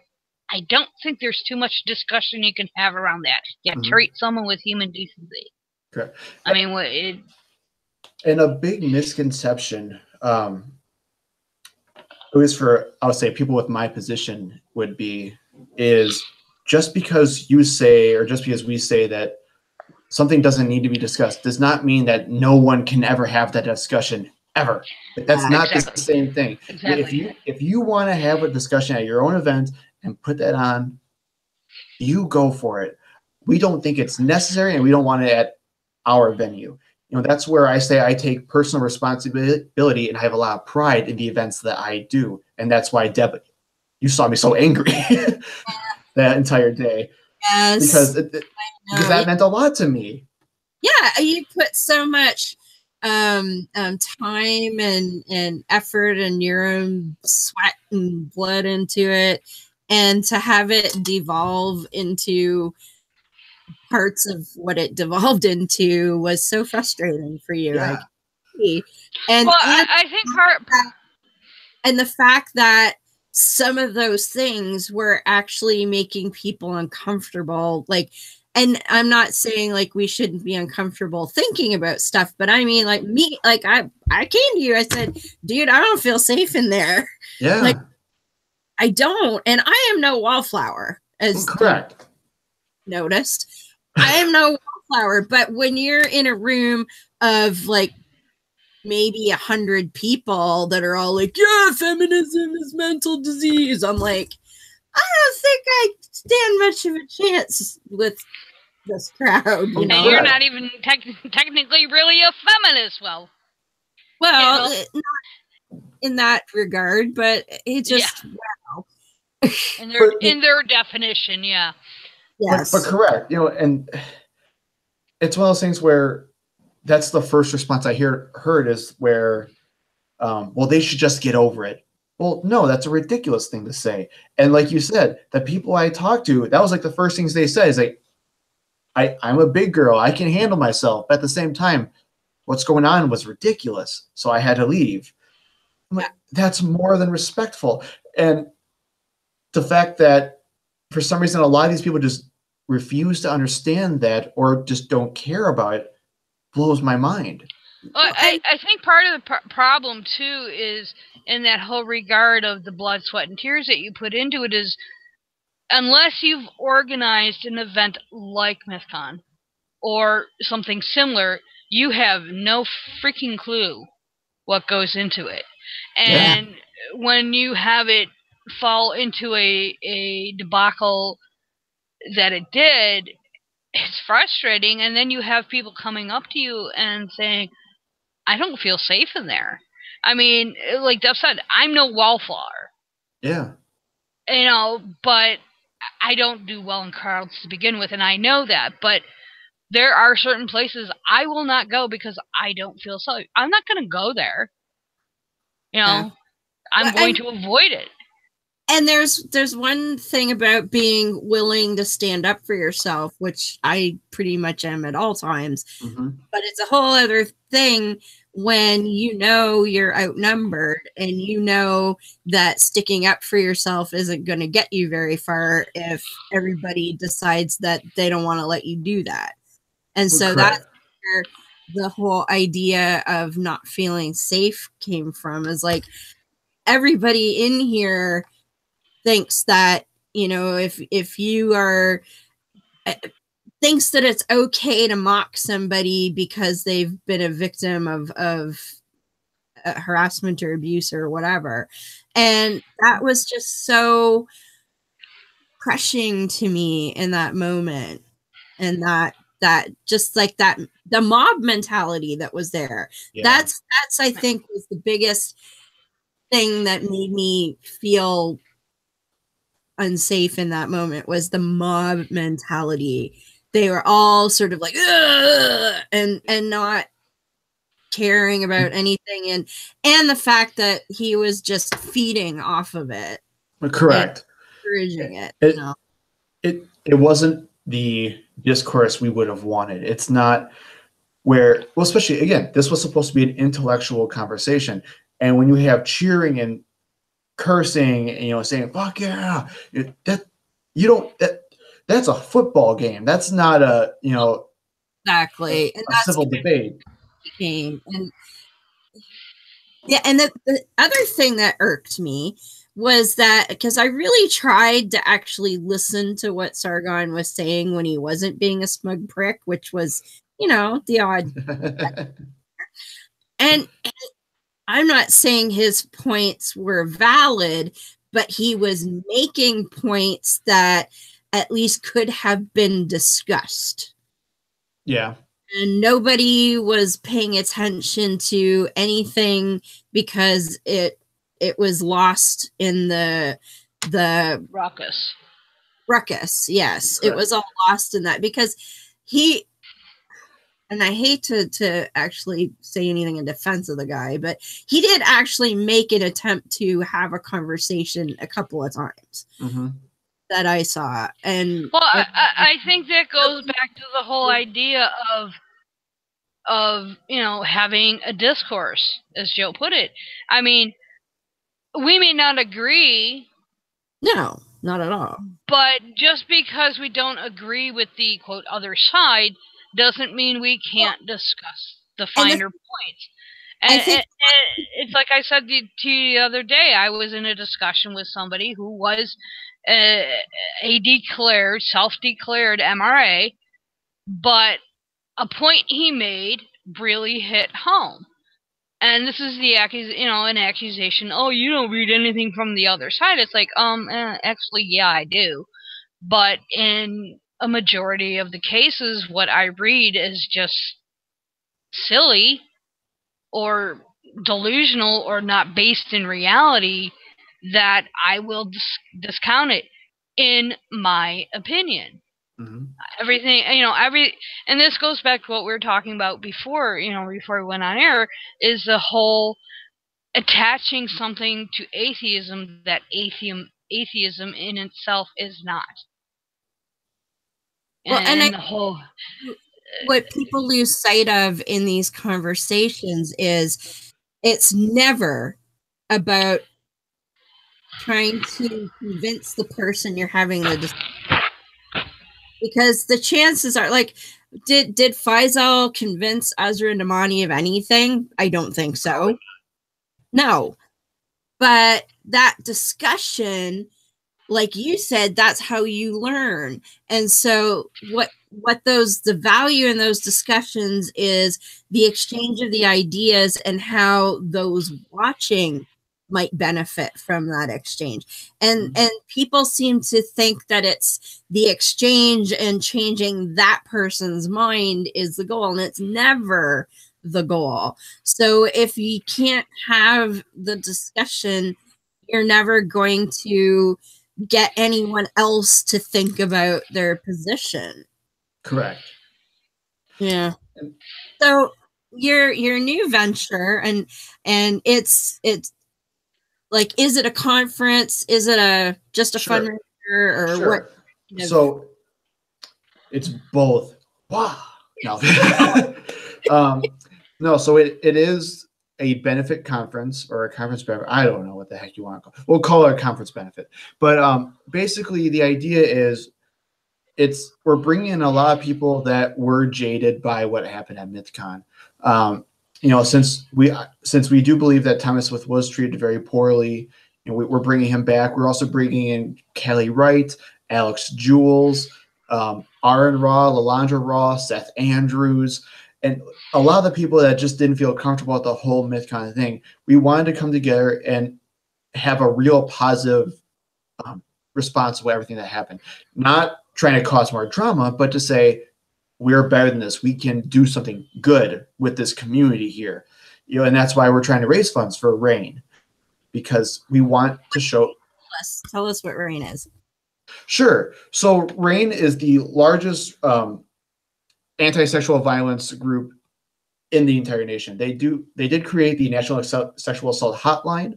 I don't think there's too much discussion you can have around that. Yeah, treat someone with human decency. Correct. I mean, and a big misconception, at least for, I would say, people with my position is just because you say, or just because we say that something doesn't need to be discussed does not mean that no one can ever have that discussion ever. That's not the same thing. Exactly. If you want to have a discussion at your own event and put that on, you go for it. We don't think it's necessary, and we don't want it at our venue. That's where I say I take personal responsibility, and I have a lot of pride in the events that I do. And that's why, Deb, you saw me so angry that entire day. Yes. Because that meant a lot to me. Yeah, you put so much time and effort and your own sweat and blood into it, and to have it devolve into parts of what it devolved into was so frustrating for you. Yeah. I think and the fact that some of those things were actually making people uncomfortable, and I'm not saying we shouldn't be uncomfortable thinking about stuff, but I mean, I came to you, I said, dude, I don't feel safe in there. Yeah. I don't, and I am no wallflower, as correct. Noticed. I am no wallflower, but when you're in a room of maybe 100 people that are all yeah, feminism is mental disease, I'm I don't think I stand much of a chance with this crowd. And you're not even technically really a feminist. Well, not in that regard, but it just wow. In their definition, yeah. Yes. But correct, and it's one of those things where that's the first response I heard is where, well, they should just get over it. Well, no, that's a ridiculous thing to say. And like you said, the people I talked to, that was the first things they said is I'm a big girl. I can handle myself. But at the same time, what's going on was ridiculous. So I had to leave. That's more than respectful. And the fact that for some reason, a lot of these people just refuse to understand that or just don't care about it blows my mind. Well, I think part of the problem, too, is in that whole regard of the blood, sweat, and tears that you put into it is unless you've organized an event like MythCon or something similar, you have no freaking clue what goes into it. And when you have it fall into a debacle that it did, it's frustrating. And then you have people coming up to you and saying, I don't feel safe in there. I mean, like Deb said, I'm no wallflower. Yeah. But I don't do well in crowds to begin with, and I know that. But there are certain places I will not go because I don't feel safe. I'm not going to go there. I'm going to avoid it. And there's one thing about being willing to stand up for yourself, which I pretty much am at all times. Mm-hmm. But it's a whole other thing when you're outnumbered and that sticking up for yourself isn't going to get you very far if everybody decides that they don't want to let you do that. And so that's where the whole idea of not feeling safe came from, is like everybody in here thinks that, you know, if you are thinks that it's okay to mock somebody because they've been a victim of harassment or abuse or whatever. And that was just so crushing to me in that moment. And that just like that, the mob mentality that was there. Yeah. That's I think was the biggest thing that made me feel unsafe in that moment, was the mob mentality. They were all sort of like, ugh! and not caring about anything, and the fact that he was just feeding off of it. Correct. Encouraging it. It wasn't the discourse we would have wanted. It's not where, well, especially again, this was supposed to be an intellectual conversation. And when you have cheering and cursing and, you know, saying, fuck yeah, that's a football game. That's not a, you know, exactly. And a civil debate. And yeah, and the other thing that irked me was that, because I really tried to actually listen to what Sargon was saying when he wasn't being a smug prick, which was, you know, the odd. and I'm not saying his points were valid, but he was making points that at least could have been discussed. Yeah. And nobody was paying attention to anything because it was lost in the ruckus. Yes. Correct. It was all lost in that, because he, and I hate to actually say anything in defense of the guy, but he did actually make an attempt to have a conversation a couple of times. Mm-hmm. That I saw. And well, I think that goes back to the whole idea of, you know, having a discourse, as Joe put it. I mean, we may not agree. No, not at all. But just because we don't agree with the, quote, other side doesn't mean we can't discuss the finer points. And it's like I said to you the other day, I was in a discussion with somebody who was a self-declared MRA, but a point he made really hit home. And this is the an accusation. Oh, you don't read anything from the other side. It's like, actually, yeah, I do. But in a majority of the cases, what I read is just silly or delusional or not based in reality, that I will discount it, in my opinion. Mm-hmm. Everything, and this goes back to what we were talking about before, before we went on air, is the whole attaching something to atheism that atheism in itself is not. Well, and the whole what people lose sight of in these conversations is it's never about trying to convince the person you're having the discussion. Because the chances are, like, did Faisal convince Azra and Amani of anything? I don't think so. No. But that discussion, like you said, that's how you learn. And so the value in those discussions is the exchange of the ideas and how those watching might benefit from that exchange. And people seem to think that it's the exchange and changing that person's mind is the goal, and it's never the goal. So if you can't have the discussion, you're never going to get anyone else to think about their position. Correct. Yeah. So your new venture, and it's like, is it a conference? Is it just a fundraiser, or what? So it's both. Wow. No. No. So it is a benefit conference, or a conference benefit. I don't know what the heck you want to call it. We'll call it a conference benefit. But basically the idea is we're bringing in a lot of people that were jaded by what happened at MythCon. Since we do believe that Thomas Swift was treated very poorly, we're bringing him back. We're also bringing in Kelly Wright, Alex Jules, Aaron Raw, Lalandra Raw, Seth Andrews, and a lot of the people that just didn't feel comfortable with the whole MythCon thing. We wanted to come together and have a real positive response to everything that happened. Not trying to cause more drama, but to say, we're better than this. We can do something good with this community here. And that's why we're trying to raise funds for RAIN, because we want to show. Tell us what RAIN is. Sure. So RAIN is the largest anti-sexual violence group in the entire nation. They did create the National Sexual Assault Hotline.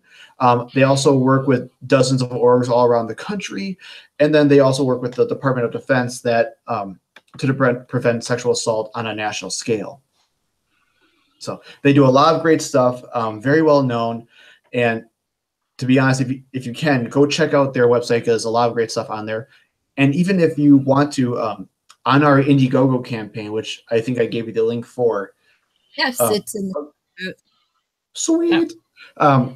They also work with dozens of orgs all around the country. And then they also work with the Department of Defense that to prevent sexual assault on a national scale. So they do a lot of great stuff, very well known. And to be honest, if you can, go check out their website, because there's a lot of great stuff on there. And even if you want to, on our Indiegogo campaign, which I think I gave you the link for. Yes, it's in the sweet. Yeah.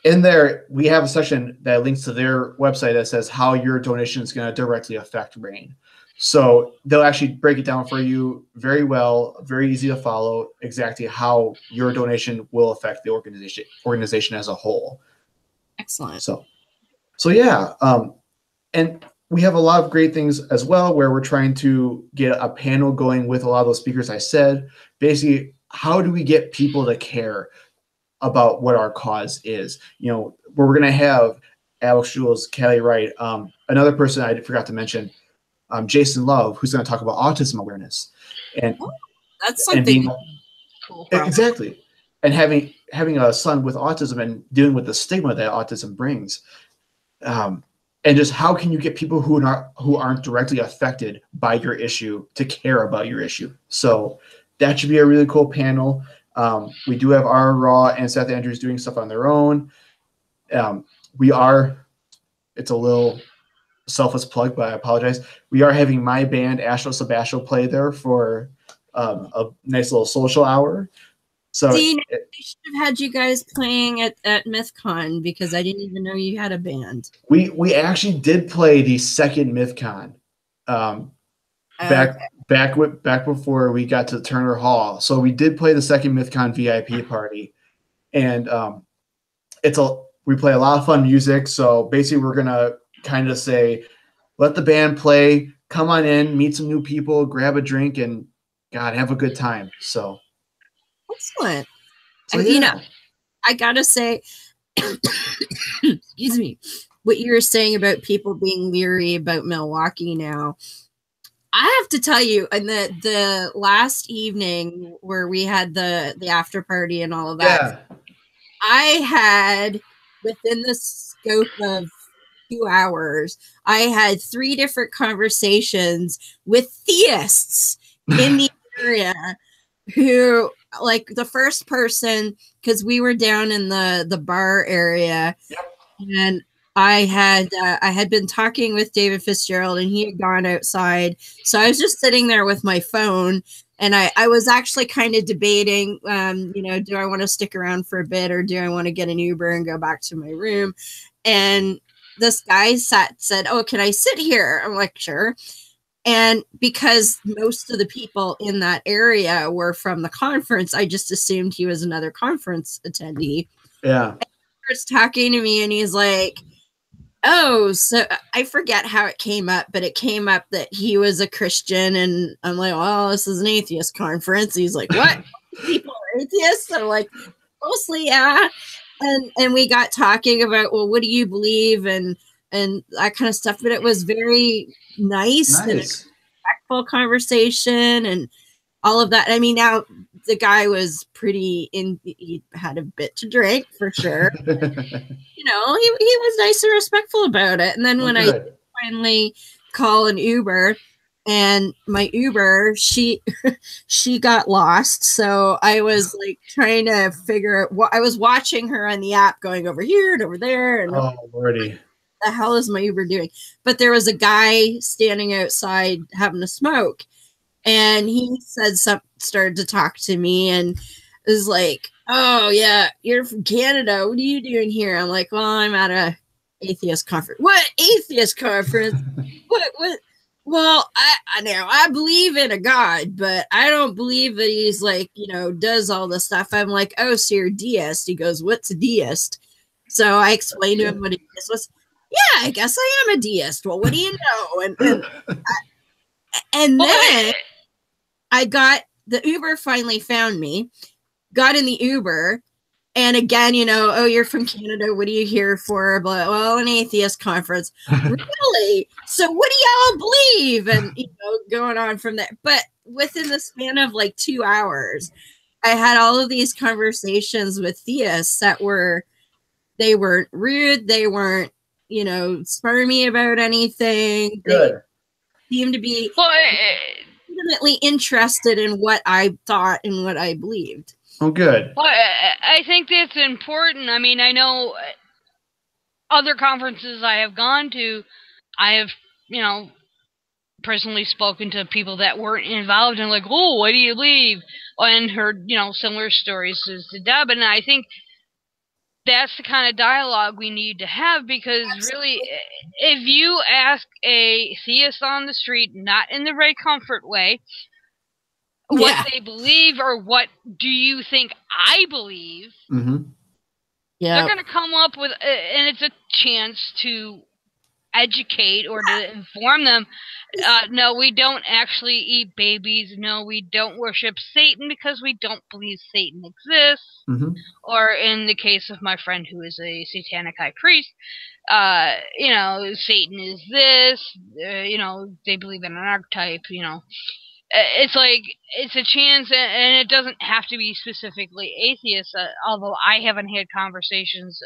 In there, we have a section that links to their website that says how your donation is going to directly affect RAIN. So they'll actually break it down for you very well, very easy to follow, exactly how your donation will affect the organization as a whole. Excellent. So yeah. And we have a lot of great things as well, where we're trying to get a panel going with a lot of those speakers I said. Basically, how do we get people to care about what our cause is? Where we're going to have Alex Jules, Kelly Wright, another person I forgot to mention, Jason Love, who's going to talk about autism awareness. And that's something cool. Exactly. And having a son with autism and dealing with the stigma that autism brings. And just how can you get people who aren't directly affected by your issue to care about your issue? So that should be a really cool panel. We do have Aaron Raw and Seth Andrews doing stuff on their own. It's a little selfless plug, but I apologize. We are having my band, Ashlo Sebastial, play there for a nice little social hour. So I should have had you guys playing at MythCon, because I didn't even know you had a band. We actually did play the second MythCon back before we got to Turner Hall. So we did play the second MythCon VIP party, and we play a lot of fun music. So basically, we're gonna kind of say, let the band play, come on in, meet some new people, grab a drink, and have a good time. So. Excellent. So, yeah. I gotta say, excuse me, what you were saying about people being leery about Milwaukee now. I have to tell you, in the last evening where we had the after party and all of that, I had, within the scope of 2 hours, I had 3 different conversations with theists in the area who, like, the first person, because we were down in the bar area, and I had been talking with David Fitzgerald, and he had gone outside, so I was just sitting there with my phone, and I was actually kind of debating, do I want to stick around for a bit, or do I want to get an Uber and go back to my room? And this guy said, "Oh, can I sit here?" I'm like, "Sure." And because most of the people in that area were from the conference, I just assumed he was another conference attendee. Yeah. And he starts talking to me, and he's like, "Oh, so I forget how it came up, but it came up that he was a Christian." And I'm like, "Well, this is an atheist conference." He's like, "What? People are atheists?" I'm like, "Mostly, yeah." And we got talking about, well, what do you believe, and that kind of stuff. But it was very nice. And a respectful conversation and all of that. I mean, now the guy was he had a bit to drink for sure. He was nice and respectful about it. And then when I finally call an Uber, and my Uber, she got lost. So I was like trying to figure out what I was watching her on the app, going over here and over there. And oh, Lordy. the hell is my Uber doing? But there was a guy standing outside having a smoke, and he started to talk to me and was like, oh yeah, you're from Canada. What are you doing here? I'm like, well, I'm at a atheist conference. What atheist conference? What? Well, I believe in a God, but I don't believe that he's like, does all this stuff. I'm like, oh, so you're a deist. He goes, what's a deist? So I explained to him what a deist was. Yeah, I guess I am a deist. Well, what do you know? And then I got the Uber finally found me, got in the Uber, and again, oh, you're from Canada. What are you here for? But, well, an atheist conference. Really? So what do y'all believe? And, going on from there. But within the span of like 2 hours, I had all of these conversations with theists that they weren't rude. They weren't, smarmy about anything. Good. They seemed to be legitimately interested in what I thought and what I believed. Oh, good. Well, I think that's important. I mean, I know other conferences I have gone to, I have, personally spoken to people that weren't involved and like, oh, what do you believe? And heard, similar stories as to Deb. And I think that's the kind of dialogue we need to have, because really, if you ask a theist on the street, not in the very comfort way, what they believe, or what do you think I believe, they're going to come up with, and it's a chance to educate or to inform them. No, we don't actually eat babies. No, we don't worship Satan because we don't believe Satan exists. Or in the case of my friend who is a satanic high priest, Satan is this, they believe in an archetype, it's like, it's a chance, and it doesn't have to be specifically atheist, although I haven't had conversations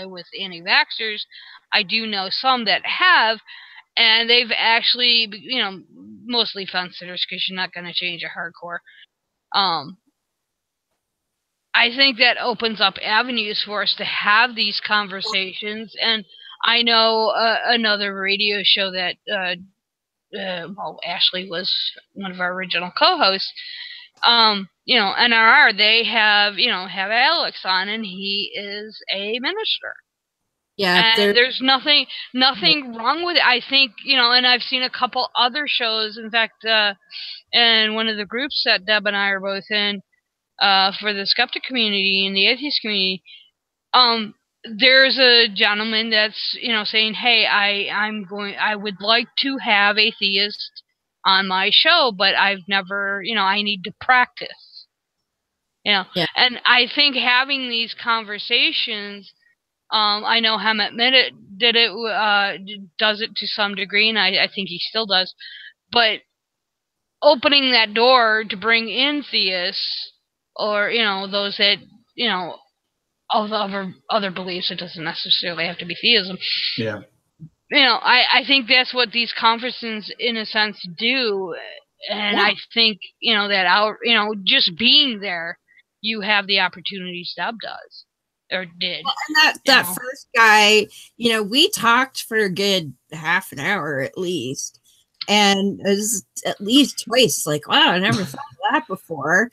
with anti-vaxxers. I do know some that have, and they've actually, mostly fence sitters, because you're not going to change a hardcore. I think that opens up avenues for us to have these conversations, and I know another radio show that Ashley was one of our original co-hosts. NRR, they have Alex on, and he is a minister. Yeah, and there's nothing wrong with it. I think, and I've seen a couple other shows. In fact, in one of the groups that Deb and I are both in, for the skeptic community and the atheist community, there's a gentleman that's, saying, hey, I would like to have a theist on my show, but I've never, I need to practice. And I think having these conversations, I know Hammett does it to some degree, and I think he still does, but opening that door to bring in theists, or, those that, of other beliefs, it doesn't necessarily have to be theism. Yeah. I think that's what these conferences, in a sense, do. And I think, that just being there, you have the opportunities Deb does, or did. Well, and that first guy, we talked for a good half an hour at least. And it was at least twice, like, wow, I never thought of that before.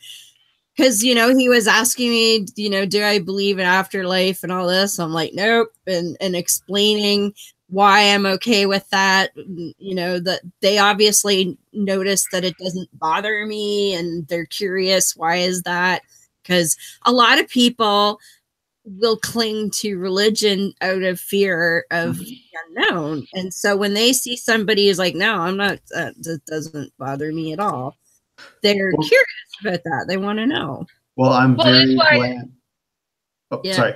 Because, he was asking me, do I believe in afterlife and all this? I'm like, nope. And explaining why I'm okay with that. That they obviously noticed that it doesn't bother me, and they're curious, why is that? Because a lot of people will cling to religion out of fear of the unknown. And so when they see somebody who's like, no, I'm not, that doesn't bother me at all, they're curious about that. They want to know. Well, I'm very glad. Oh, yeah. Sorry.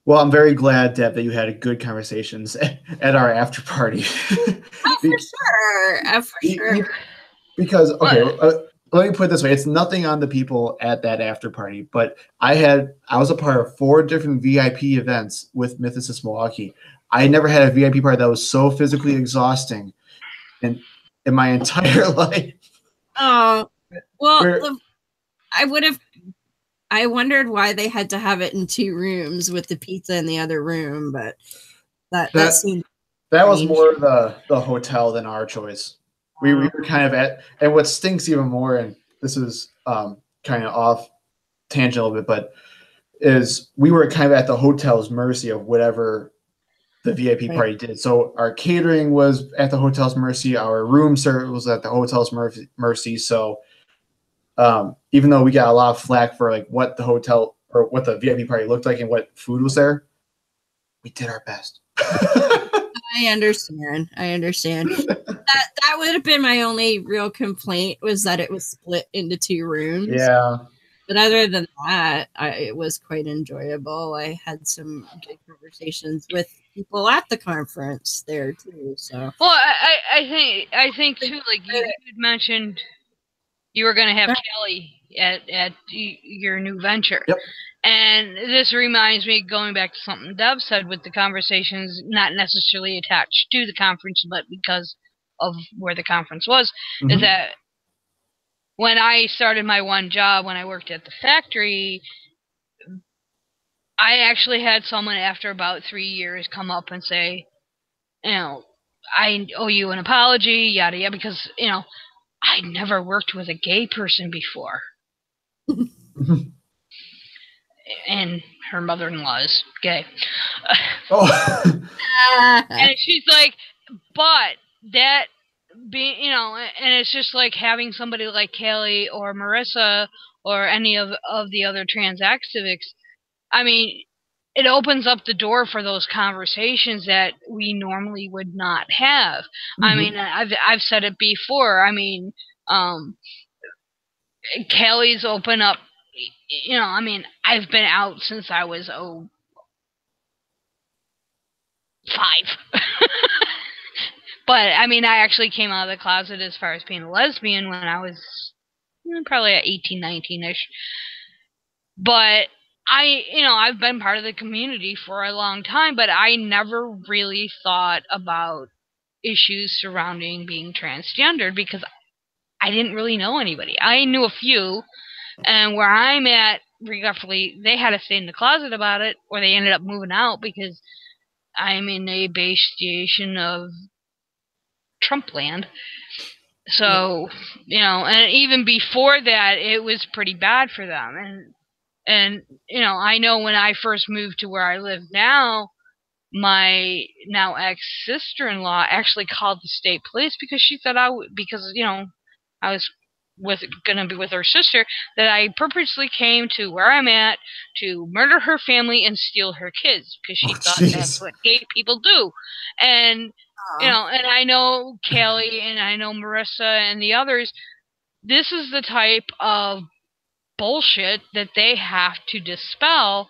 Well, I'm very glad, Deb, that you had good conversations at our after party. Oh, for sure. For sure. Because, okay, let me put it this way. It's nothing on the people at that after party, but I was a part of 4 different VIP events with Mythicist Milwaukee. I never had a VIP party that was so physically exhausting in my entire life. Oh, well, I wondered why they had to have it in 2 rooms with the pizza in the other room, but That seemed that was strange. more the hotel than our choice. We were kind of at, and what stinks even more, and this is kind of off tangent a little bit, but is we were kind of at the hotel's mercy of whatever the VIP party did. So our catering was at the hotel's mercy. Our room service was at the hotel's mercy. So even though we got a lot of flack for like what the hotel or what the VIP party looked like and what food was there, we did our best. I understand. That would have been my only real complaint, was that it was split into 2 rooms. Yeah. But other than that, it was quite enjoyable. I had some good conversations with people at the conference there too. So, well, I think too. Like you mentioned, you were going to have Kelly at your new venture. Yep. And this reminds me, going back to something Deb said, with the conversations not necessarily attached to the conference, but because of where the conference was, is that when I started my one job, when I worked at the factory, I actually had someone after about 3 years come up and say, you know, I owe you an apology, yada yada, because, you know, I'd never worked with a gay person before. And her mother-in-law is gay. And she's like, but that being, you know, and it's just like having somebody like Kelly or Marissa or any of the other trans activists. I mean, it opens up the door for those conversations that we normally would not have. I mean, I've said it before. I mean, Kelly's open up. You know, I mean, I've been out since I was 5. But, I mean, I actually came out of the closet as far as being a lesbian when I was probably at 18, 19-ish. But I've been part of the community for a long time, but I never really thought about issues surrounding being transgendered because I didn't really know anybody. I knew a few, and where I'm at, regretfully, they had to stay in the closet about it, or they ended up moving out because I'm in a base station of Trump land. So, you know, and even before that, it was pretty bad for them. And you know, I know when I first moved to where I live now, my now ex-sister-in-law actually called the state police because she thought because, you know, I was gonna be with her sister, that I purposely came to where I'm at to murder her family and steal her kids because she thought that's what gay people do. And you know, and I know Kelly and I know Marissa and the others, this is the type of bullshit that they have to dispel.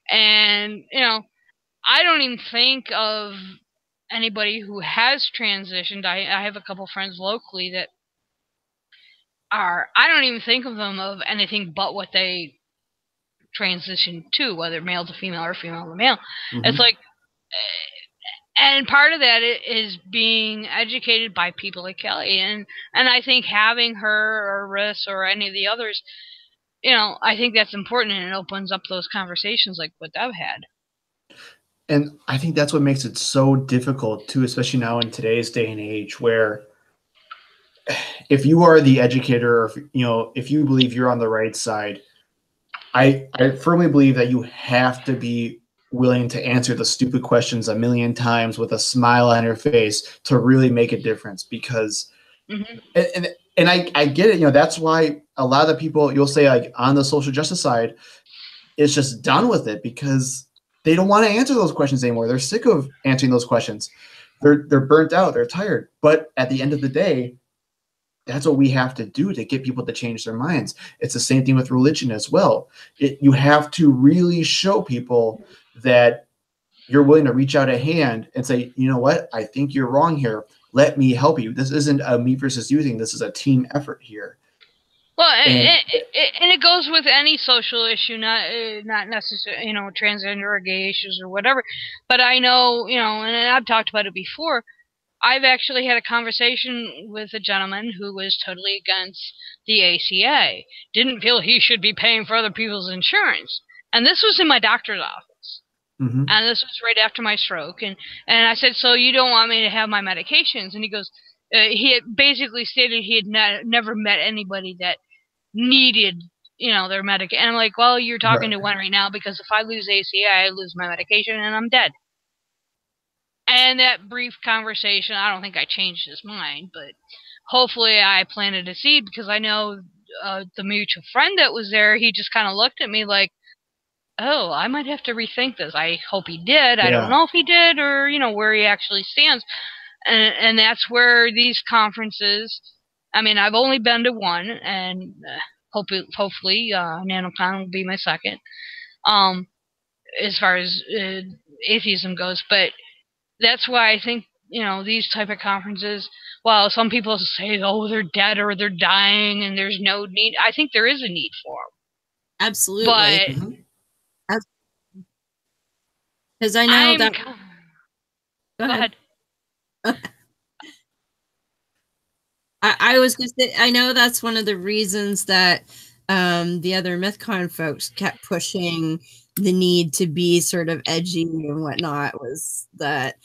And, you know, I don't even think of anybody who has transitioned. I have a couple friends locally that I don't even think of them of anything but what they transitioned to, whether male to female or female to male. It's like, and part of that is being educated by people like Kelly. And I think having her or Riss or any of the others, you know, I think that's important, and it opens up those conversations like what Deb had. And I think that's what makes it so difficult too, especially now in today's day and age, where if you are the educator, or if you believe you're on the right side, I firmly believe that you have to be willing to answer the stupid questions a million times with a smile on your face to really make a difference. Because and I get it, that's why a lot of the people you'll say like on the social justice side is just done with it, because they don't want to answer those questions anymore. They're sick of answering those questions. They're burnt out. They're tired. But at the end of the day, that's what we have to do to get people to change their minds. It's the same thing with religion as well. You have to really show people that you're willing to reach out a hand and say, you know what, I think you're wrong here. Let me help you. This isn't a me versus you thing. This is a team effort here. Well, and it goes with any social issue, not necessarily, transgender or gay issues or whatever. But I know, and I've talked about it before, I've actually had a conversation with a gentleman who was totally against the ACA, didn't feel he should be paying for other people's insurance. And this was in my doctor's office. Mm-hmm. And this was right after my stroke. And I said, so you don't want me to have my medications? And he goes, he had basically stated he had never met anybody that needed, their medication. And I'm like, well, you're talking to one right now, because if I lose ACI, I lose my medication and I'm dead. And that brief conversation, I don't think I changed his mind, but hopefully I planted a seed, because I know the mutual friend that was there, he just kind of looked at me like, oh, I might have to rethink this. I hope he did. I don't know if he did, or, where he actually stands. And that's where these conferences, I mean, I've only been to one, and hopefully NanoCon will be my second, as far as atheism goes. But that's why I think, these type of conferences, while some people say, oh, they're dead or they're dying and there's no need, I think there is a need for them. Absolutely. But because I know that. Go ahead. I was going to say, I know that's one of the reasons that the other MythCon folks kept pushing the need to be sort of edgy and whatnot, was that,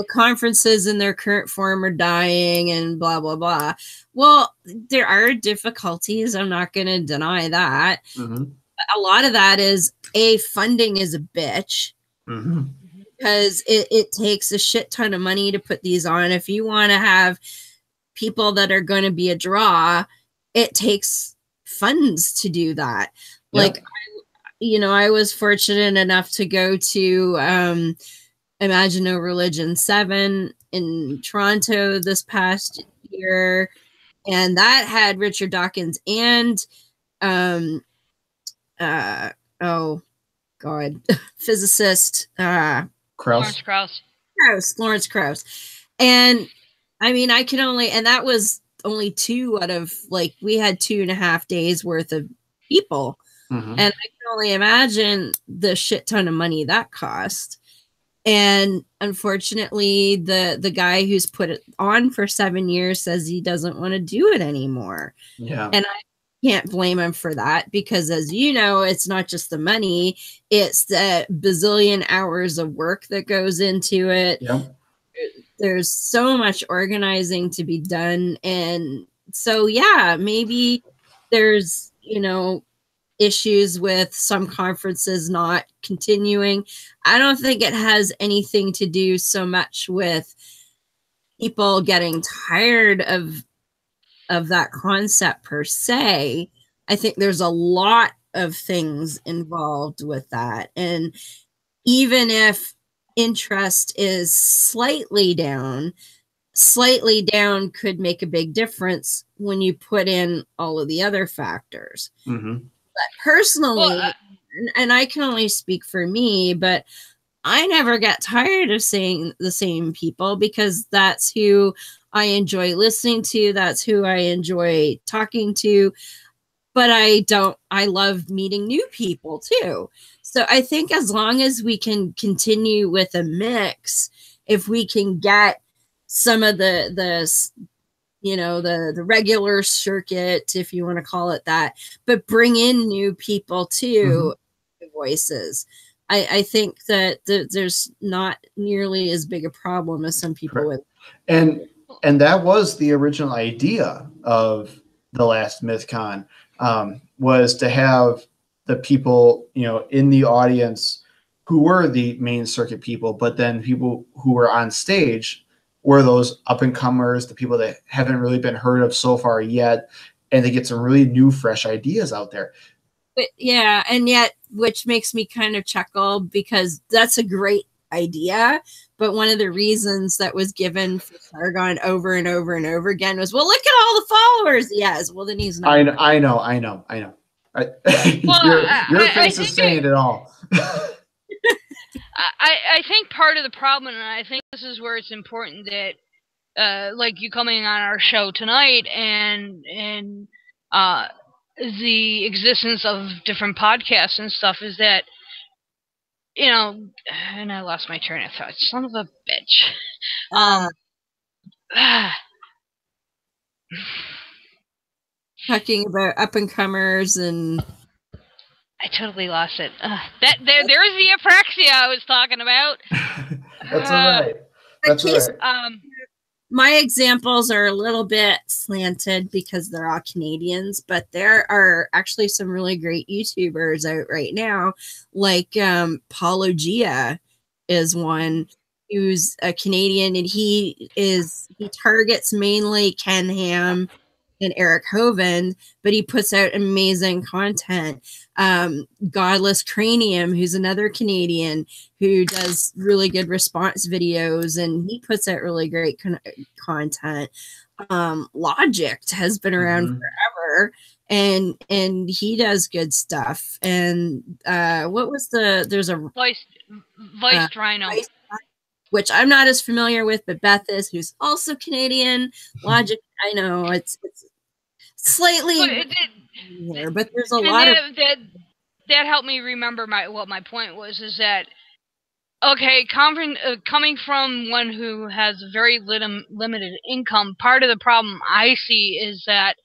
conferences in their current form are dying and blah, blah, blah. Well, there are difficulties. I'm not going to deny that. Mm-hmm. A lot of that is, funding is a bitch. Mm-hmm. Because it takes a shit ton of money to put these on. If you want to have people that are going to be a draw, it takes funds to do that. Yep. Like, I was fortunate enough to go to Imagine No Religion 7 in Toronto this past year, and that had Richard Dawkins and physicist Lawrence Krauss. And I mean, and that was only 2 out of, we had 2.5 days worth of people. Mm-hmm. And I can only imagine the shit ton of money that cost. And unfortunately, the guy who's put it on for 7 years says he doesn't want to do it anymore. Yeah. And I can't blame him for that, because, as you know, it's not just the money, it's the bazillion hours of work that goes into it. Yep. There's so much organizing to be done. And so, yeah, maybe there's, issues with some conferences not continuing. I don't think it has anything to do so much with people getting tired of that concept per se. I think there's a lot of things involved with that. And even if interest is slightly down could make a big difference when you put in all of the other factors. Mm-hmm. But personally, and I can only speak for me, but I never get tired of saying the same people, because that's who I enjoy listening to. That's who I enjoy talking to. But I love meeting new people too. So I think as long as we can continue with a mix, if we can get some of the regular circuit, if you want to call it that, but bring in new people too, voices, I think that there's not nearly as big a problem as some people with. And that was the original idea of the last MythCon, was to have the people, in the audience who were the main circuit people, but then people who were on stage were those up and comers, the people that haven't really been heard of so far yet, and they get some really new, fresh ideas out there. But yeah, and yet, which makes me kind of chuckle, because that's a great idea. But one of the reasons that was given for Sargon over and over and over again was, well, look at all the followers he has. Well, then he's not. I know. Your face is saying it all. I think part of the problem, and I think this is where it's important that, like you coming on our show tonight, and the existence of different podcasts and stuff, is that, and I lost my train of thought. Son of a bitch. Talking about up and comers and I totally lost it. There's the apraxia I was talking about. That's all right. That's all right. My examples are a little bit slanted because they're all Canadians, but there are actually some really great YouTubers out right now, like Paulogia is one who's a Canadian, and he targets mainly Ken Ham and Eric Hovind, but he puts out amazing content. Godless Cranium, who's another Canadian who does really good response videos, and he puts out really great content. Logic has been around forever, and he does good stuff. And what was there's a voiced rhino, which I'm not as familiar with, but Beth is, who's also Canadian. Logic, I know it's slightly more, but there's a lot of that helped me remember what my point was, is that okay, coming from one who has very limited income, part of the problem I see is that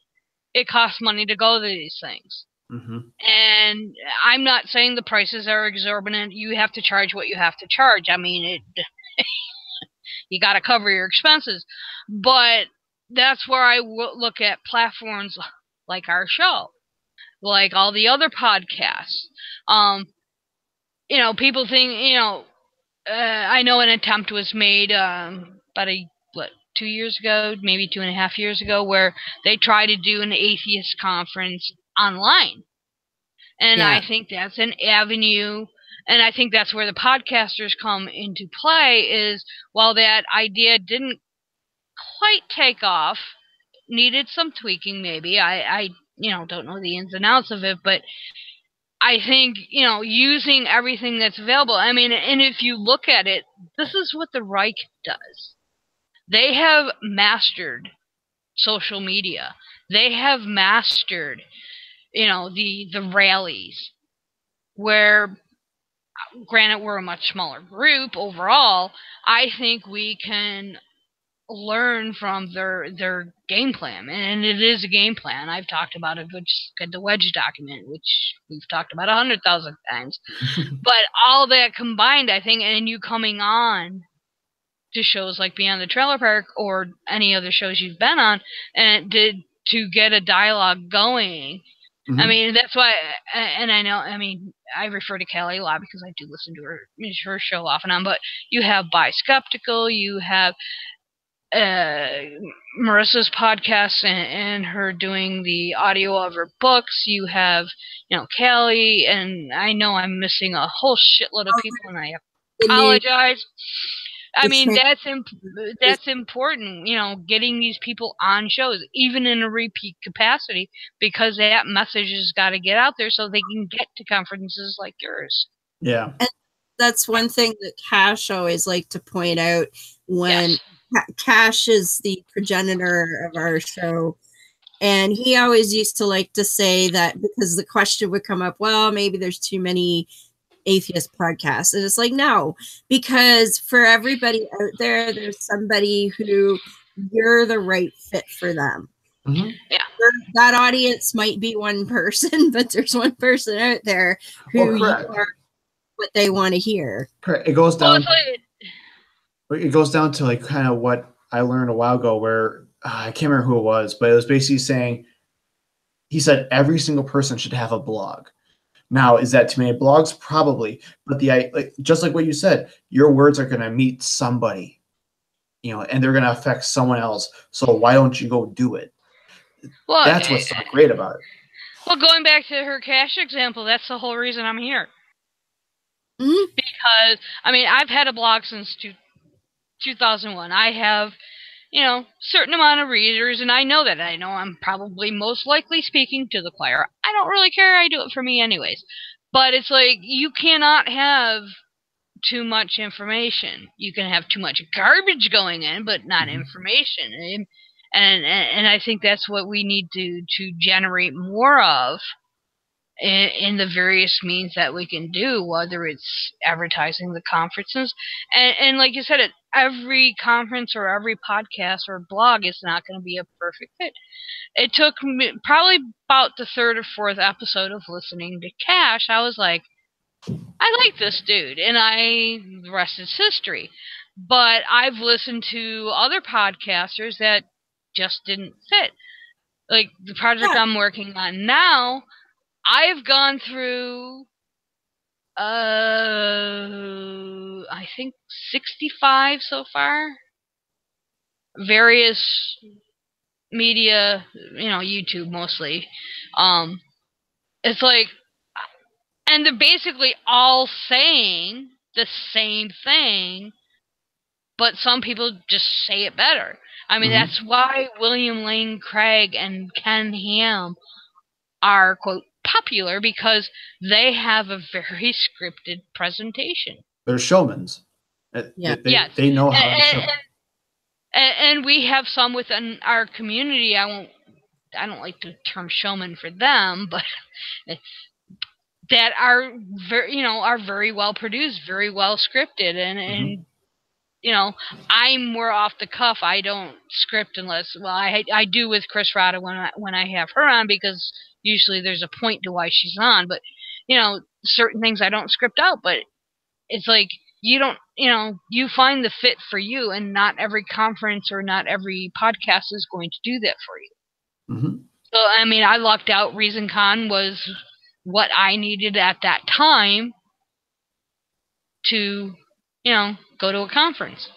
it costs money to go to these things. And I'm not saying the prices are exorbitant. You have to charge what you have to charge. I mean, you got to cover your expenses. But that's where I look at platforms like our show, like all the other podcasts. People think, I know an attempt was made about 2 years ago, maybe 2.5 years ago, where they tried to do an atheist conference online. And yeah. I think that's an avenue, and I think that's where the podcasters come into play, is while that idea didn't quite take off, needed some tweaking maybe. I don't know the ins and outs of it, but I think, using everything that's available. I mean, and if you look at it, this is what the Reich does. They have mastered social media. They have mastered, the rallies, where, granted, we're a much smaller group overall. I think we can learn from their game plan, and it is a game plan. I've talked about it, the Wedge document, which we've talked about 100,000 times. But all that combined, I think, and you coming on to shows like Beyond the Trailer Park or any other shows you've been on, and to get a dialogue going. I mean, that's why, and I know, I mean, I refer to Callie a lot because I do listen to her show off and on, but you have Bi Skeptical, you have Marissa's podcast and her doing the audio of her books, you have, Callie, and I know I'm missing a whole shitload of people, and I apologize. I mean, that's important, getting these people on shows, even in a repeat capacity, because that message has got to get out there so they can get to conferences like yours. Yeah. And that's one thing that Cash always like to point out when Cash is the progenitor of our show. And he always used to like to say that, because the question would come up, well, maybe there's too many atheist podcasts, and it's like, no, because for everybody out there, there's somebody who you're the right fit for them. Yeah, that audience might be one person, but there's one person out there who you are what they want to hear. Correct. It goes down to like kind of what I learned a while ago, where I can't remember who it was, but it was basically saying, he said every single person should have a blog. Now, is that too many blogs? Probably. But just like what you said, your words are going to meet somebody, and they're going to affect someone else. So why don't you go do it? Well, that's what's so great about it. Well, going back to her Cash example, that's the whole reason I'm here. Because, I mean, I've had a blog since 2001. I have, certain amount of readers, and I know that. I know I'm probably most likely speaking to the choir. I don't really care. I do it for me anyways. But it's like, you cannot have too much information. You can have too much garbage going in, but not information. And I think that's what we need to generate more of. in the various means that we can do, whether it's advertising the conferences. And like you said, every conference or every podcast or blog is not going to be a perfect fit. It took me probably about the third or fourth episode of listening to Cash. I was like, I like this dude, and the rest is history. But I've listened to other podcasters that just didn't fit. Like the project I'm working on now, I've gone through, I think 65 so far. Various media, YouTube mostly. It's like, and they're basically all saying the same thing, but some people just say it better. I mean, that's why William Lane Craig and Ken Ham are, quote, popular, because they have a very scripted presentation. They're showmans. They know how to show. And we have some within our community. I don't like the term showman for them, but that are very well produced, very well scripted, and I'm more off the cuff. I don't script unless, I do with Chris Rada when I have her on, because usually there's a point to why she's on. But certain things I don't script out. But it's like you find the fit for you, and not every conference or not every podcast is going to do that for you. So I mean, I lucked out. ReasonCon was what I needed at that time to go to a conference.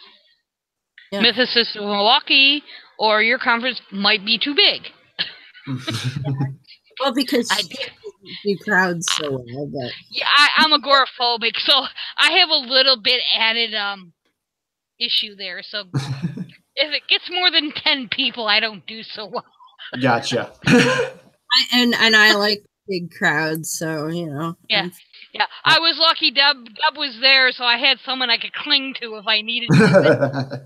Mythicist of Milwaukee or your conference might be too big. Well, because you crowds so well. But yeah, I'm agoraphobic, so I have a little bit added issue there. So if it gets more than 10 people, I don't do so well. Gotcha. And I like big crowds, so Yeah. Yeah, I was lucky. Deb was there, so I had someone I could cling to if I needed to.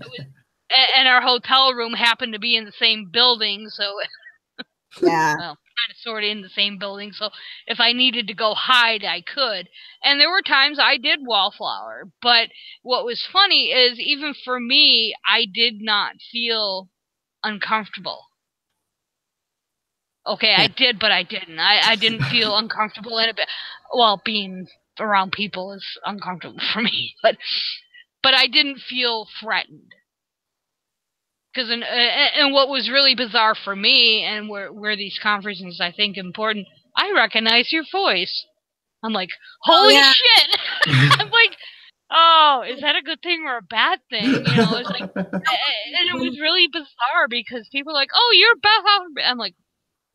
And our hotel room happened to be in the same building, so yeah, well, kind of sort of in the same building. So if I needed to go hide, I could. And there were times I did wallflower. But what was funny is, even for me, I did not feel uncomfortable. Okay, I did, but I didn't. I didn't feel uncomfortable in it. Well, being around people is uncomfortable for me, but I didn't feel threatened. Because and what was really bizarre for me, and where these conferences I think important, I recognize your voice. I'm like, holy shit! I'm like, oh, is that a good thing or a bad thing? It's like, and it was really bizarre because people were like, oh, you're Beth Hoffman. I'm like,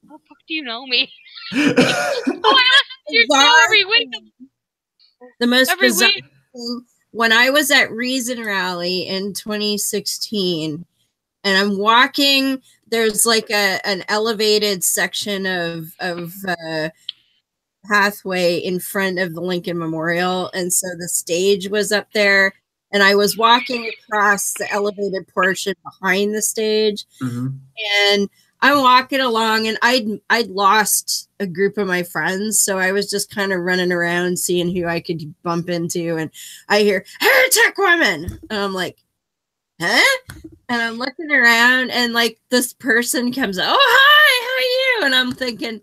how the fuck do you know me? I listen to your show every week. The most bizarre thing, when I was at Reason Rally in 2016, and I'm walking, there's like an elevated section of pathway in front of the Lincoln Memorial, and so the stage was up there, and I was walking across the elevated portion behind the stage, and I'm walking along, and I'd lost a group of my friends, so I was just kind of running around seeing who I could bump into, and I hear "Heretic Woman," and I'm like, huh? And I'm looking around, and like this person comes, oh hi, how are you? And I'm thinking,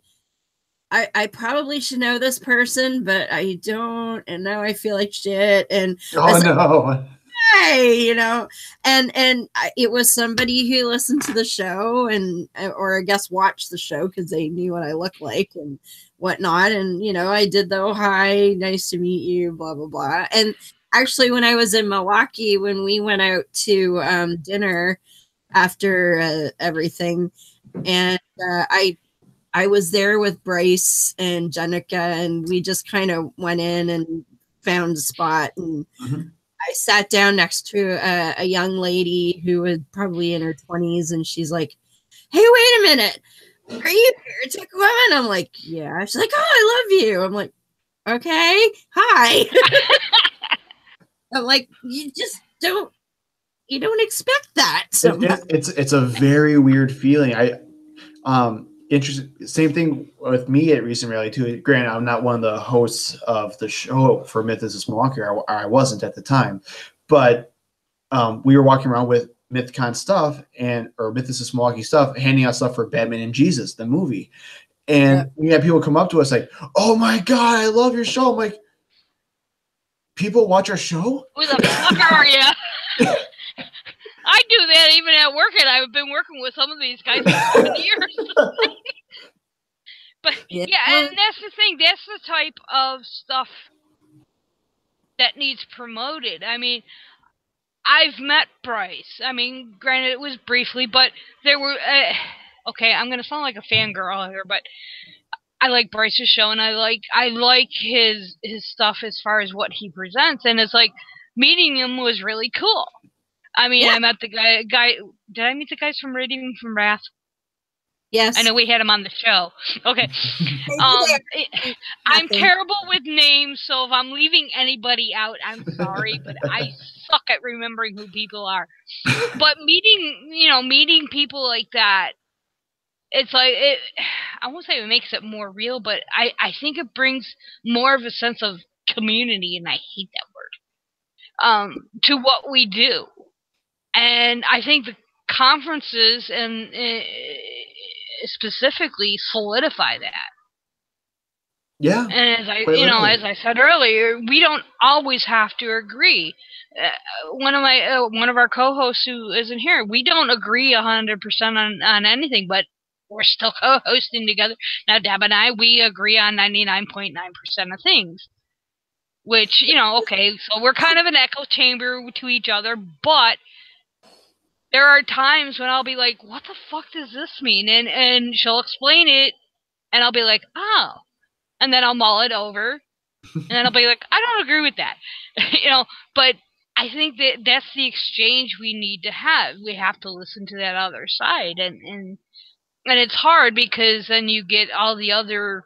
I probably should know this person, but I don't, and now I feel like shit. And no. Hey, and it was somebody who listened to the show or I guess watched the show because they knew what I looked like and whatnot. And, I did the, oh, hi, nice to meet you, blah, blah, blah. And actually, when I was in Milwaukee, when we went out to dinner after everything, and I was there with Bryce and Jenica, and we just kind of went in and found a spot, and I sat down next to a young lady who was probably in her 20s, and she's like, hey, wait a minute. Are you Heretic Woman? I'm like, yeah. She's like, oh, I love you. I'm like, okay, hi. I'm like, you don't expect that. So it's a very weird feeling. interesting. Same thing with me at Recent Reality too. Granted, I'm not one of the hosts of the show for Mythos Milwaukee, or I wasn't at the time, but we were walking around with MythCon stuff or Mythos Milwaukee stuff, handing out stuff for Batman and Jesus, the movie. And we had people come up to us like, "Oh my God, I love your show." I'm like, people watch our show? Who the fuck are you? I do that even at work, and I've been working with some of these guys for 7 years. But yeah, and that's the thing. That's the type of stuff that needs promoted. I mean, I've met Bryce. I mean, granted, it was briefly, but there were... okay, I'm gonna sound like a fangirl here, but I like Bryce's show, and I like his stuff as far as what he presents, and it's like meeting him was really cool. I mean, I met the guy. Did I meet the guys from Reading from Wrath? Yes. I know we had him on the show. Okay. I'm terrible with names, so if I'm leaving anybody out, I'm sorry, but I suck at remembering who people are. But meeting people like that, it's like, I won't say it makes it more real, but I think it brings more of a sense of community, and I hate that word, to what we do. And I think the conferences and specifically solidify that. Yeah. And as I said earlier, we don't always have to agree. One of our co-hosts who isn't here, we don't agree 100% on anything, but we're still co-hosting together. Now, Deb and I, we agree on 99.9% of things. Which, okay, so we're kind of an echo chamber to each other, but there are times when I'll be like, what the fuck does this mean? And she'll explain it, and I'll be like, oh. And then I'll mull it over, and then I'll be like, I don't agree with that. But I think that's the exchange we need to have. We have to listen to that other side, and it's hard because then you get all the other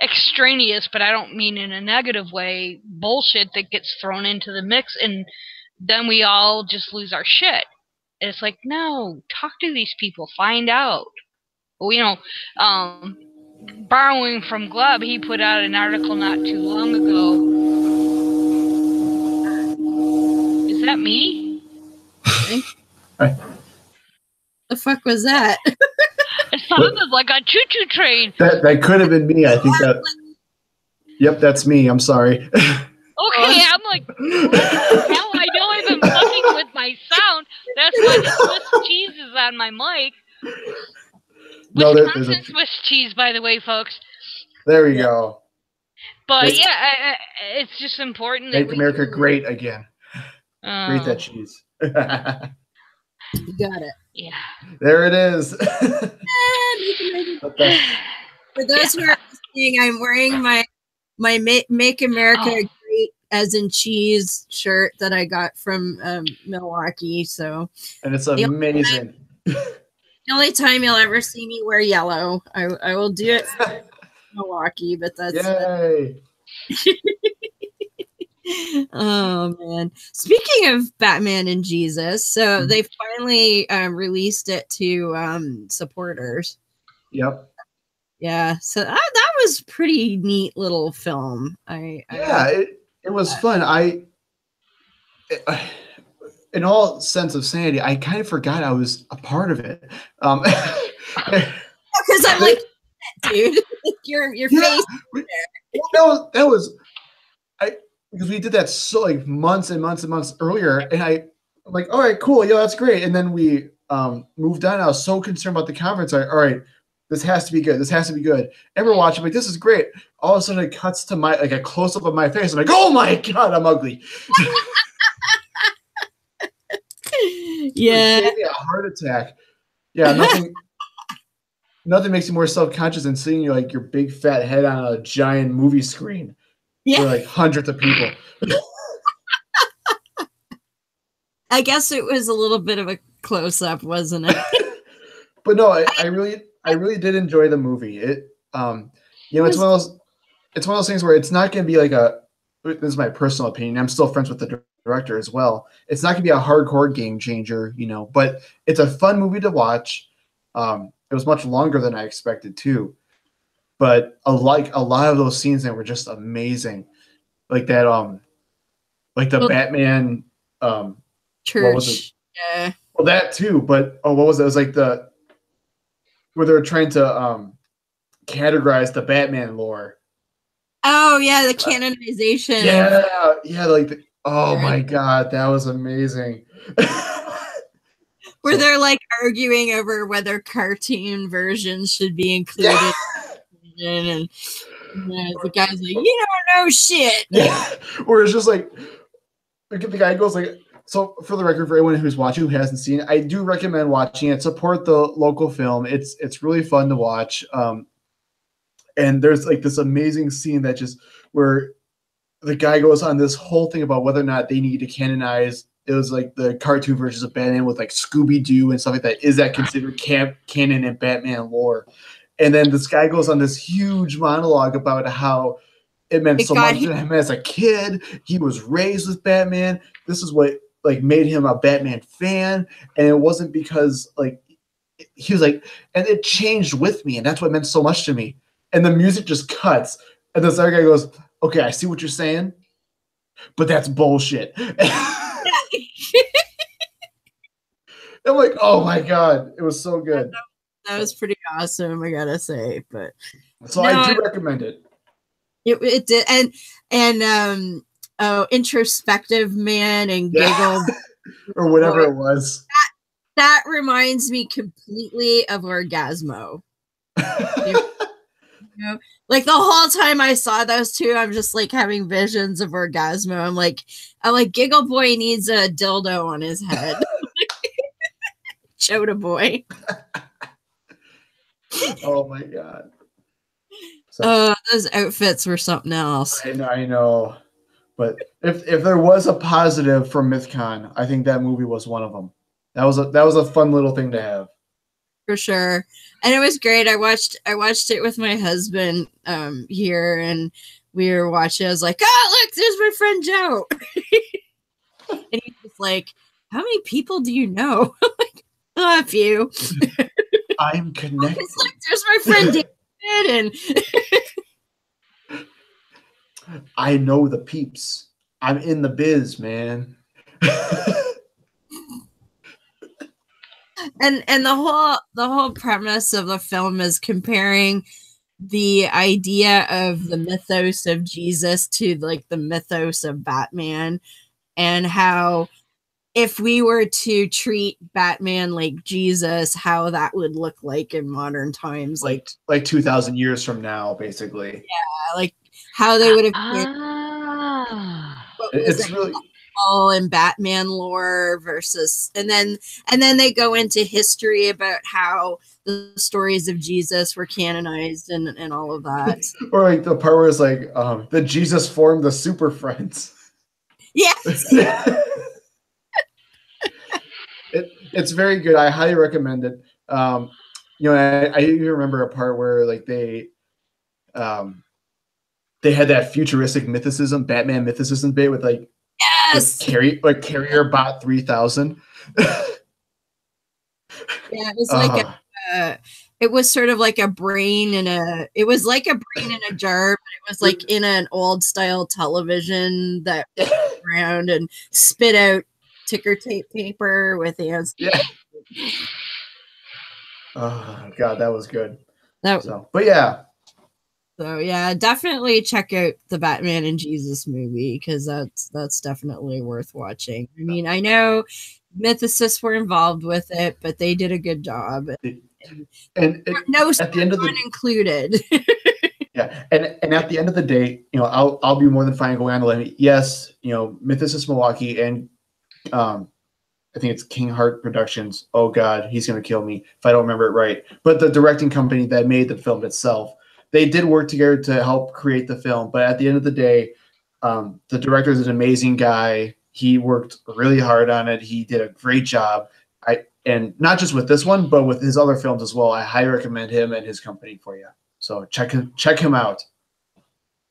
extraneous, but I don't mean in a negative way, bullshit that gets thrown into the mix, and then we all just lose our shit. And it's like, no, talk to these people, find out. Borrowing from Glub, he put out an article not too long ago. Is that me? The fuck was that? It sounded like a choo-choo train. That could have been me. I think that. Yep, that's me. I'm sorry. Okay, I'm like, what the hell? I know I've been fucking with my sound. That's why the Swiss cheese is on my mic. Wisconsin Swiss cheese, by the way, folks. There we go. But it's just important. Make America great again. Great that cheese. You got it. Yeah. There it is. For those who are listening, I'm wearing my Make America Great as in cheese shirt that I got from Milwaukee. So, and it's amazing. The only time you'll ever see me wear yellow, I will do it for Milwaukee, but that's yay. Oh man! Speaking of Batman and Jesus, so they finally released it to supporters. Yep. Yeah, so that was pretty neat little film. It was fun. In all sense of sanity, I kind of forgot I was a part of it. Because I'm like, dude, your face. Well, that was because we did that so like months and months and months earlier, and I'm like, all right, cool, yeah, that's great. And then we moved on. I was so concerned about the conference. All right, this has to be good. This has to be good. And we're watching, like, this is great. All of a sudden, it cuts to a close up of my face. I'm like, oh my God, I'm ugly. Yeah. It gave me a heart attack. Yeah, nothing makes you more self-conscious than seeing your big fat head on a giant movie screen for like hundreds of people. I guess it was a little bit of a close up, wasn't it? But no, I really did enjoy the movie. It's one of those things where it's not going to be like this is my personal opinion. I'm still friends with the director as well. It's not going to be a hardcore game changer, but it's a fun movie to watch. It was much longer than I expected too. But a lot of those scenes that were just amazing. Like that like the Batman what was it? Church. Yeah. Well, that too, but what was it? It was like where they were trying to categorize the Batman lore. Oh yeah, the canonization. Yeah, like oh my god, that was amazing. Where they're like arguing over whether cartoon versions should be included. And the guy's like, you don't know shit. Yeah. Where it's just like the guy goes like, so for the record, for anyone who's watching who hasn't seen it, I do recommend watching it. Support the local film. It's really fun to watch. And there's like this amazing scene that just where the guy goes on this whole thing about whether or not they need to canonize. It was like the cartoon versions of Batman with like Scooby-Doo and stuff like that. Is that considered canon in Batman lore? And then this guy goes on this huge monologue about how it meant so much to him as a kid. He was raised with Batman. This is what like made him a Batman fan. And it wasn't because like he was like, and it changed with me, and that's what meant so much to me. And the music just cuts, and this other guy goes, "Okay, I see what you're saying, but that's bullshit." I'm like, "Oh my god, it was so good." That was pretty awesome, I gotta say. But so I do recommend it. It did, and introspective man and giggle or whatever it was. That reminds me completely of Orgasmo. Like the whole time I saw those two, I'm just like having visions of Orgasmo. I'm like, Giggle Boy needs a dildo on his head. Chota Boy. Oh my god. So, those outfits were something else. I know. But if there was a positive from MythCon, I think that movie was one of them. That was a fun little thing to have. For sure. And it was great. I watched it with my husband here, and we were watching. I was like, "Oh, look, there's my friend Joe." And he's just like, "How many people do you know?" I'm like, "Oh, a few." I'm connected. Like, there's my friend David, and I know the peeps. I'm in the biz, man. and the whole premise of the film is comparing the idea of the mythos of Jesus to like the mythos of Batman, and how if we were to treat Batman like Jesus, how that would look like in modern times, like 2,000 years from now, basically. Yeah, like how they would have. It's really all in Batman lore versus, and then they go into history about how the stories of Jesus were canonized and all of that. Or like the part where it's like the Jesus formed the Super Friends. Yes. It's very good. I highly recommend it. I even remember a part where like they had that futuristic mythicism, Batman mythicism bit with like Carrier Bot 3000. Yeah, it was like it was sort of like a brain in a jar, but it was like in an old style television that went around and spit out ticker tape paper with hands. Yeah. Oh god, that was good. But yeah. So yeah, definitely check out the Batman and Jesus movie, because that's definitely worth watching. I mean, I know mythicists were involved with it, but they did a good job. And no at the end of the included. Yeah, and at the end of the day, I'll be more than fine going on the limb. Yes, Mythicist Milwaukee and I think it's King Heart Productions. Oh God, he's gonna kill me if I don't remember it right. But the directing company that made the film itself, they did work together to help create the film. But at the end of the day, the director is an amazing guy. He worked really hard on it. He did a great job. And not just with this one, but with his other films as well. I highly recommend him and his company for you. So check him out.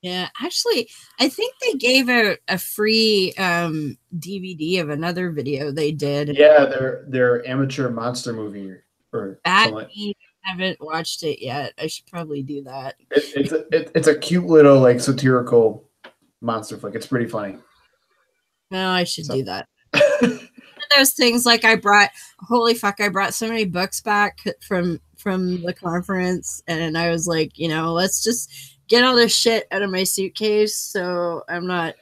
Yeah, actually, I think they gave out a free DVD of another video they did. Yeah, their amateur monster movie. or Bad something. Meat. I haven't watched it yet. I should probably do that. It's a cute little like satirical monster flick. It's pretty funny. No, I should do that. Those things like I brought so many books back from the conference, and I was like, let's just get all this shit out of my suitcase so I'm not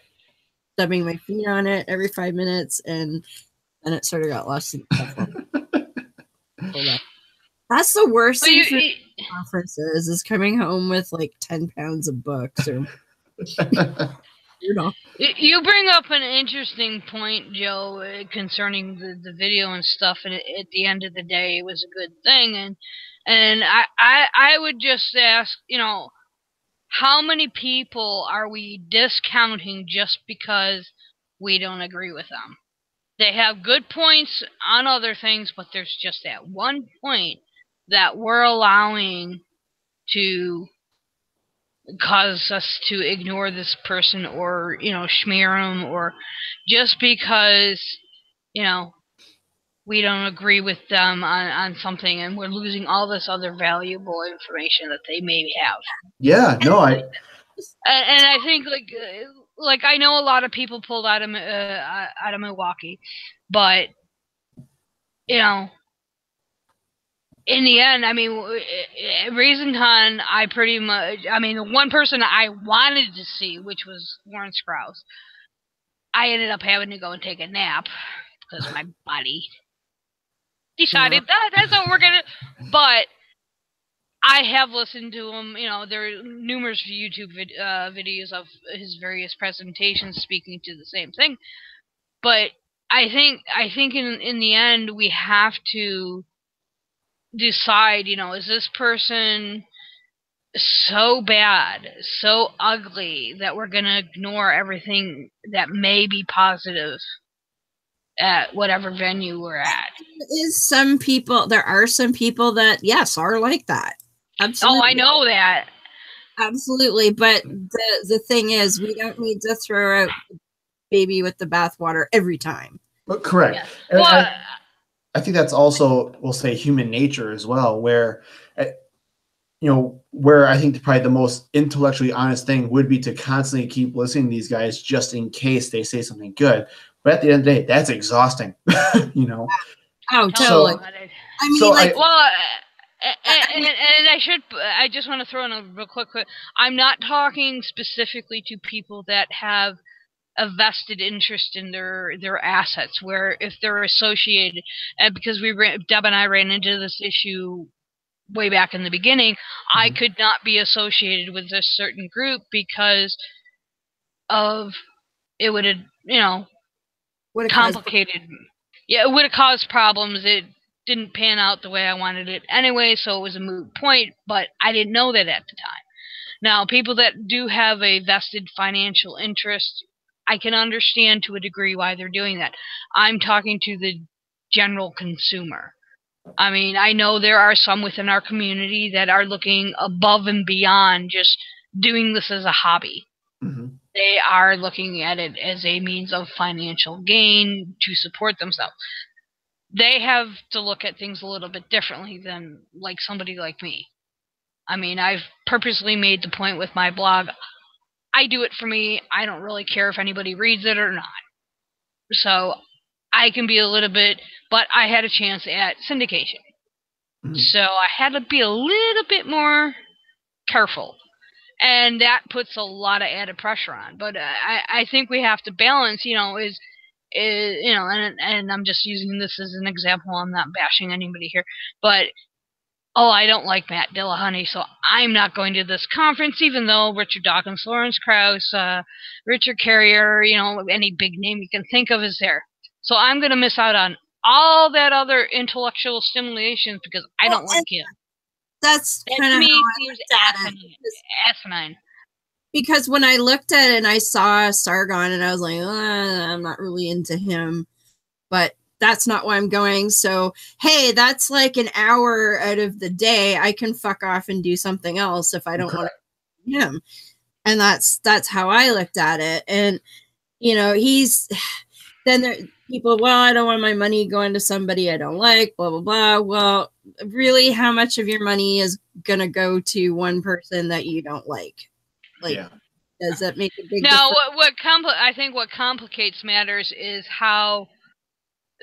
stubbing my feet on it every 5 minutes, and then it sort of got lost in the That's the worst thing for conferences is coming home with like 10 pounds of books or You bring up an interesting point, Joe, concerning the video and stuff, and at the end of the day, it was a good thing. And I would just ask, how many people are we discounting just because we don't agree with them? They have good points on other things, but there's just that one point that we're allowing to cause us to ignore this person or, smear them, or just because, we don't agree with them on something, and we're losing all this other valuable information that they may have. Yeah, no, and I think like I know a lot of people pulled out of Milwaukee, but in the end, I mean, ReasonCon, the one person I wanted to see, which was Lawrence Krauss, I ended up having to go and take a nap because my body decided that's what we're going to. But I have listened to him. There are numerous YouTube videos of his various presentations speaking to the same thing. But I think in the end, we have to decide, is this person so bad, so ugly, that we're going to ignore everything that may be positive at whatever venue we're at? There are some people that, yes, are like that. Absolutely. Oh, I know that. Absolutely. But the thing is, we don't need to throw out the baby with the bathwater every time. But correct. Yeah. Well, I think that's also, we'll say, human nature as well, where, where I think probably the most intellectually honest thing would be to constantly keep listening to these guys just in case they say something good. But at the end of the day, that's exhausting, Oh, totally. So, I mean, I just want to throw in a real quick. I'm not talking specifically to people that have a vested interest in their assets, where if they're associated, and because Deb and I ran into this issue way back in the beginning, I could not be associated with this certain group because of it would have, complicated. It would have caused problems. It didn't pan out the way I wanted it anyway, so it was a moot point, but I didn't know that at the time. Now, people that do have a vested financial interest, I can understand to a degree why they're doing that. I'm talking to the general consumer. I mean, I know there are some within our community that are looking above and beyond just doing this as a hobby. Mm-hmm. They are looking at it as a means of financial gain to support themselves. They have to look at things a little bit differently than like somebody like me. I mean, I've purposely made the point with my blog, I do it for me. I don't really care if anybody reads it or not. So I can be a little bit, but I had a chance at syndication. Mm-hmm. So I had to be a little bit more careful. And that puts a lot of added pressure on. But I think we have to balance, and I'm just using this as an example. I'm not bashing anybody here. But I don't like Matt Dillahunty, so I'm not going to this conference, even though Richard Dawkins, Lawrence Krauss, Richard Carrier, any big name you can think of is there. So I'm going to miss out on all that other intellectual stimulation because I don't like him. That to me seems asinine. Because when I looked at it and I saw Sargon and I was like, I'm not really into him, but that's not why I'm going. So, hey, that's like an hour out of the day. I can fuck off and do something else if I don't want to him. And that's how I looked at it. And, he's then people, well, I don't want my money going to somebody I don't like, blah, blah, blah. Well, really, how much of your money is going to go to one person that you don't like? Like, does that make a big now, difference? I think what complicates matters is how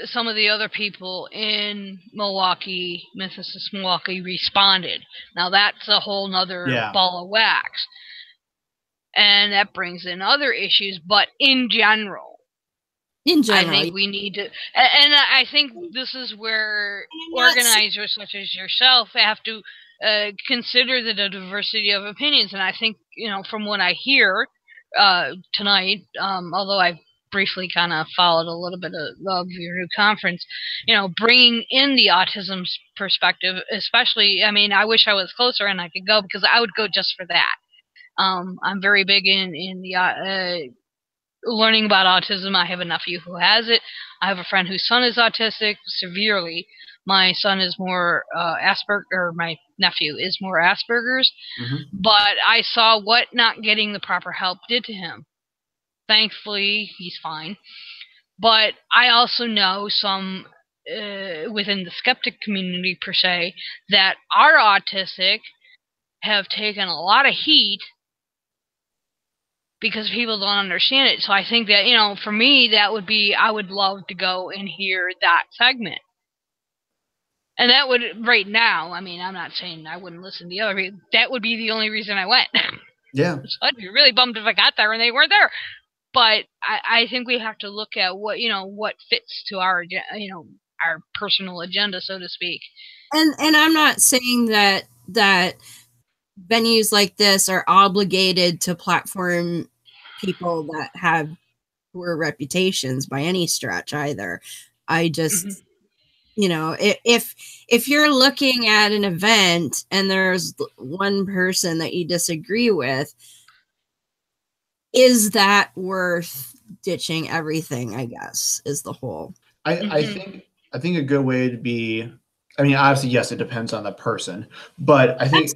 some of the other people in Milwaukee, Memphis, Milwaukee, responded. Now, that's a whole nother ball of wax. And that brings in other issues, but in general, I think we need to, and I think this is where organizers such as yourself have to consider the diversity of opinions. And I think, from what I hear tonight, although I briefly kind of followed a little bit of your new conference, bringing in the autism perspective, especially, I mean, I wish I was closer and I could go, because I would go just for that. I'm very big in the learning about autism. I have a nephew who has it. I have a friend whose son is autistic severely. My son is more my nephew is more Asperger's. But I saw what not getting the proper help did to him. Thankfully, he's fine. But I also know some within the skeptic community, per se, that are autistic have taken a lot of heat because people don't understand it. So I think that, for me, that would be, I would love to go and hear that segment. And that would, right now, I mean, I'm not saying I wouldn't listen to the other, that would be the only reason I went. Yeah. So I'd be really bummed if I got there and they weren't there. But I think we have to look at what, what fits to our, our personal agenda, so to speak. And I'm not saying that venues like this are obligated to platform people that have poor reputations by any stretch either. I just, if you're looking at an event and there's one person that you disagree with, is that worth ditching everything, I guess, is the whole. I think a good way to be, I mean, obviously, yes, it depends on the person, but I think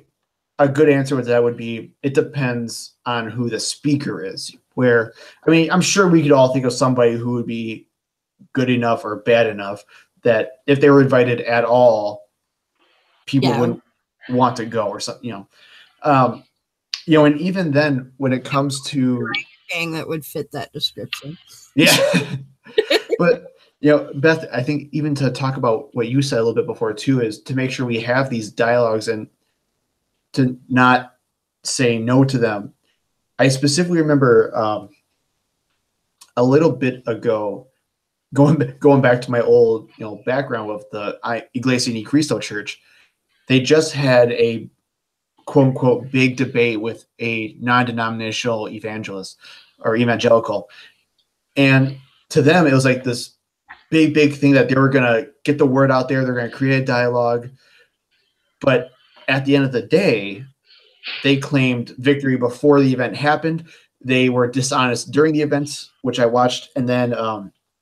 a good answer with that would be, it depends on who the speaker is. Where, I mean, I'm sure we could all think of somebody who would be good enough or bad enough that if they were invited at all, people wouldn't want to go or something, and even then, when it comes to that would fit that description. Yeah. But, Beth, I think even to talk about what you said a little bit before too, is to make sure we have these dialogues and to not say no to them. I specifically remember a little bit ago, going back to my old background with the Iglesia Ni Cristo Church. They just had a quote unquote big debate with a non-denominational evangelist or evangelical, and to them it was like this big thing that they were going to get the word out there. They're going to create a dialogue, but at the end of the day, they claimed victory before the event happened. They were dishonest during the events, which I watched, and then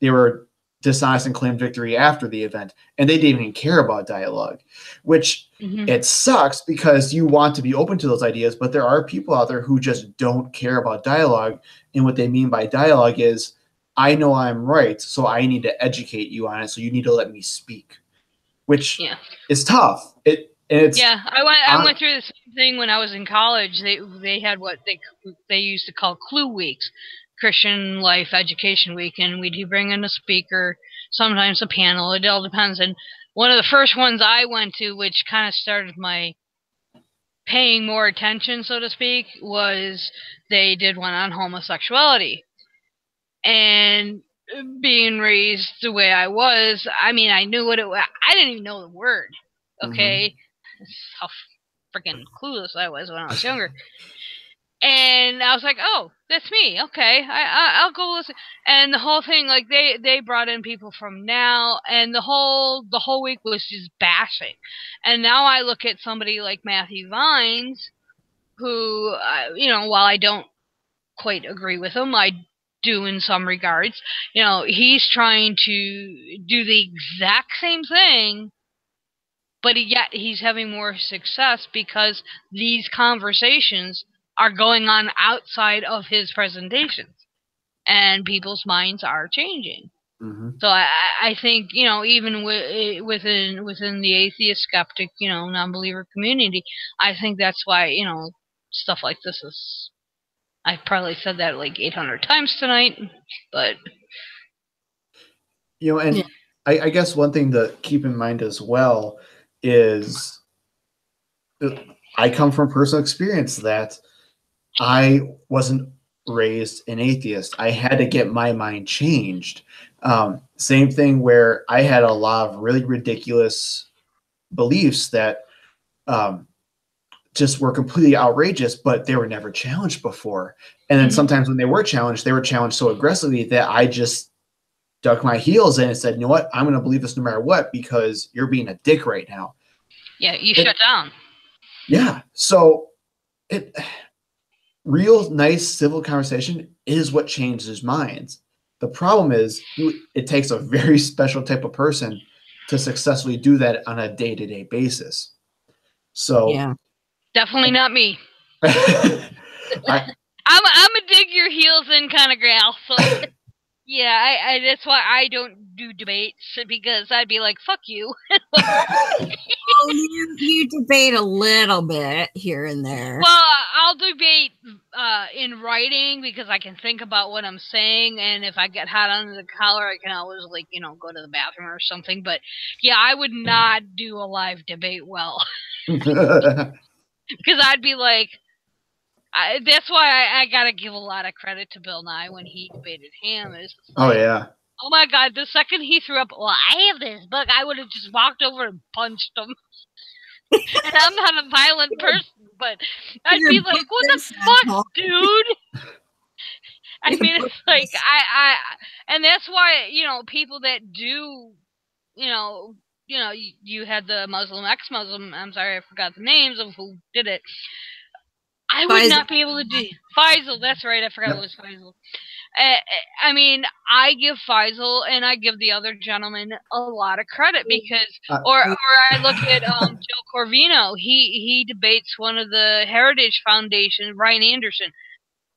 they were dishonest and claimed victory after the event, and they didn't even care about dialogue, which it sucks because you want to be open to those ideas, but there are people out there who just don't care about dialogue, and what they mean by dialogue is, I know I'm right, so I need to educate you on it, so you need to let me speak, which is tough. I went through the same thing when I was in college. They had what they used to call Clue Weeks, Christian Life Education Week, and we'd bring in a speaker, sometimes a panel. It all depends. And one of the first ones I went to, which kind of started my paying more attention, so to speak, was they did one on homosexuality. And being raised the way I was, I mean, I knew what it was. I didn't even know the word. Okay. That's how freaking clueless I was when I was younger. And I was like, oh, that's me. Okay, I'll go listen. And the whole thing, like, they brought in people from now, and the whole week was just bashing. And now I look at somebody like Matthew Vines, who, while I don't quite agree with him, I do in some regards. He's trying to do the exact same thing, but yet he's having more success because these conversations are going on outside of his presentations, and people's minds are changing. Mm-hmm. So I think, you know, even within the atheist, skeptic, you know, non-believer community, I think that's why, you know, stuff like this is. I've probably said that like 800 times tonight, but You know, and I guess one thing to keep in mind as well is I come from personal experience that I wasn't raised an atheist. I had to get my mind changed. Same thing where I had a lot of really ridiculous beliefs that just were completely outrageous, but they were never challenged before. And then sometimes when they were challenged so aggressively that I just dug my heels in and said, you know what, I'm going to believe this no matter what, because you're being a dick right now. yeah, you shut down. Yeah. So real nice civil conversation is what changes minds. The problem is it takes a very special type of person to successfully do that on a day-to-day basis. So Yeah. Definitely not me. I, I'm a dig your heels in kind of gal. So yeah, I that's why I don't do debates, because I'd be like, fuck you. Oh, you debate a little bit here and there. Well, I'll debate in writing because I can think about what I'm saying, and if I get hot under the collar, I can always, like, you know, go to the bathroom or something. But yeah, I would not do a live debate well, because I'd be like, that's why I gotta give a lot of credit to Bill Nye when he debated him. Oh yeah. Oh my God! The second he threw up, well, I have this book, I would have just walked over and punched him. And I'm not a violent person, but I'd be like, what the fuck, dude? I mean, it's like, and that's why, you know, people that do, you had the Muslim, ex-Muslim, I'm sorry, I forgot the names of who did it. I would not be able to do Faisal. That's right, I forgot it was Faisal. I mean, I give Faisal and I give the other gentleman a lot of credit because, or I look at Joe Corvino. He debates one of the Heritage Foundation, Ryan Anderson,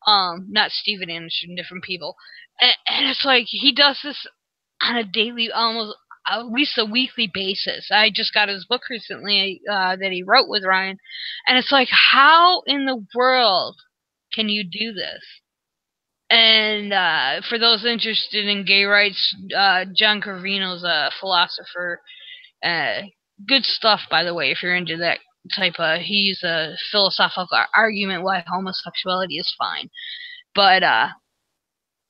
not Steven Anderson, different people, and it's like he does this on a daily, almost at least a weekly basis. I just got his book recently that he wrote with Ryan, and it's like, how in the world can you do this? And for those interested in gay rights, John Corvino's a philosopher. Good stuff, by the way, if you're into that type of... He's a philosophical argument why homosexuality is fine. But,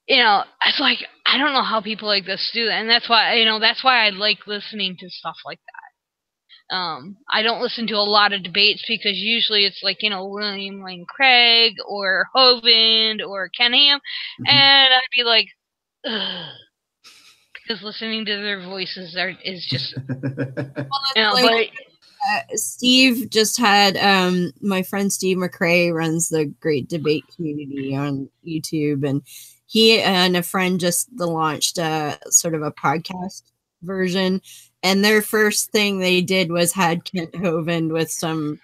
you know, it's like, I don't know how people like this do that. And that's why, you know, that's why I like listening to stuff like that. I don't listen to a lot of debates because usually it's like, you know, William Lane Craig or Hovind or Ken Ham, and I'd be like, ugh, because listening to their voices is just, you know, like, Steve just had my friend Steve McRae runs the Great Debate Community on YouTube, and he and a friend just launched sort of a podcast version, and their first thing they did was had Kent Hovind with some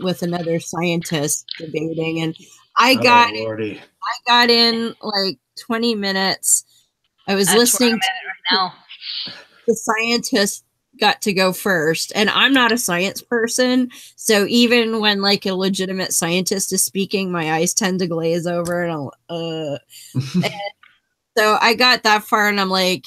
with another scientist debating, and I got in like 20 minutes. I was listening to right now. The scientist got to go first, and I'm not a science person, so even when like a legitimate scientist is speaking, my eyes tend to glaze over, and and so I got that far, and I'm like,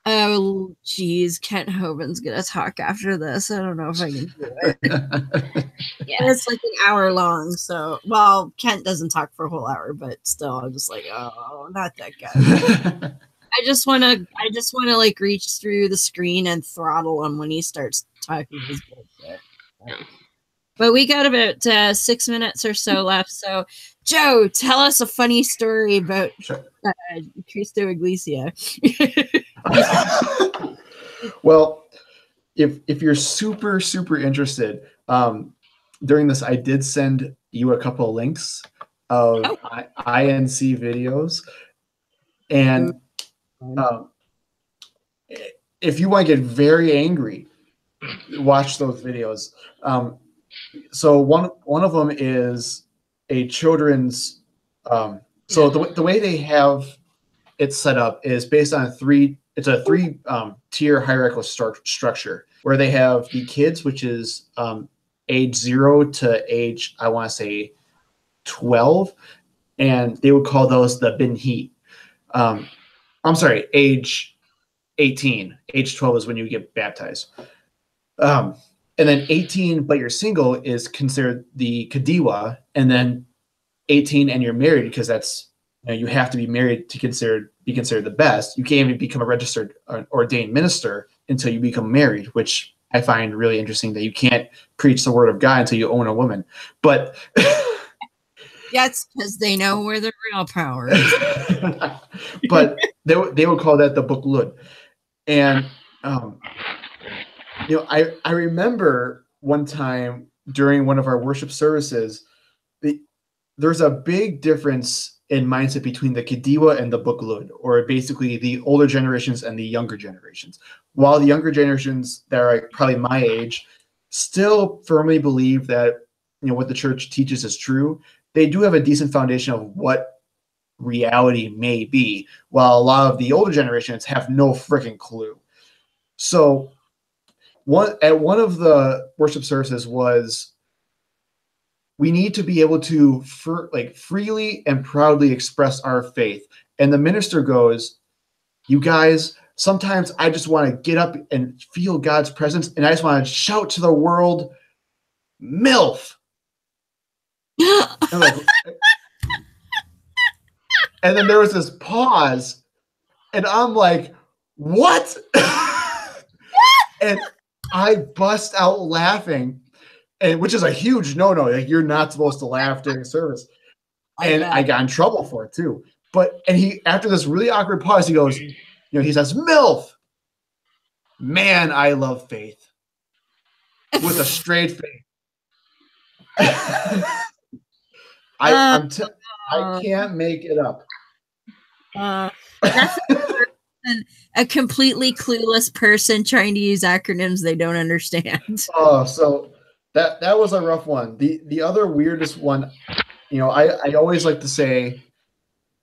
oh geez, Kent Hovind's gonna talk after this. I don't know if I can do it. Yeah, it's like an hour long, so well, Kent doesn't talk for a whole hour, but still, I'm just like, oh, not that guy. I just want to like reach through the screen and throttle him when he starts talking his bullshit. But we got about 6 minutes or so left. So, Joe, tell us a funny story about Cristo Iglesia. Well, if you're super interested, during this, I did send you a couple of links of INC videos, and if you want to get very angry, watch those videos. So one of them is a children's. So the way they have it's set up is based on three tier hierarchical structure where they have the kids, which is age 0 to age, I want to say 12, and they would call those the bin heat. I'm sorry, age 18. Age 12 is when you get baptized. And then 18, but you're single, is considered the Kadiwa, and then 18 and you're married, because that's, you have to be married to be considered the best. You can't even become a registered ordained minister until you become married, which I find really interesting, that you can't preach the word of God until you own a woman. But yeah, it's because they know where the real power is. But they would call that the Book Lud. And I remember one time during one of our worship services, there's a big difference in mindset between the Kadiwa and the Book Lud, or basically the older generations and the younger generations. While the younger generations that are probably my age still firmly believe that what the church teaches is true, they do have a decent foundation of what reality may be, while a lot of the older generations have no freaking clue. So one of the worship services was, we need to be able to freely and proudly express our faith. And the minister goes, you guys, sometimes I just want to get up and feel God's presence, and I just want to shout to the world, MILF. And then there was this pause, and I'm like, what? And I bust out laughing, and which is a huge no-no. Like, you're not supposed to laugh during service. And I got in trouble for it too. And he, after this really awkward pause, he goes, he says, MILF. Man, I love faith. With a straight face. I can't make it up. That's a completely clueless person trying to use acronyms they don't understand. Oh, so that was a rough one. The other weirdest one, I always like to say,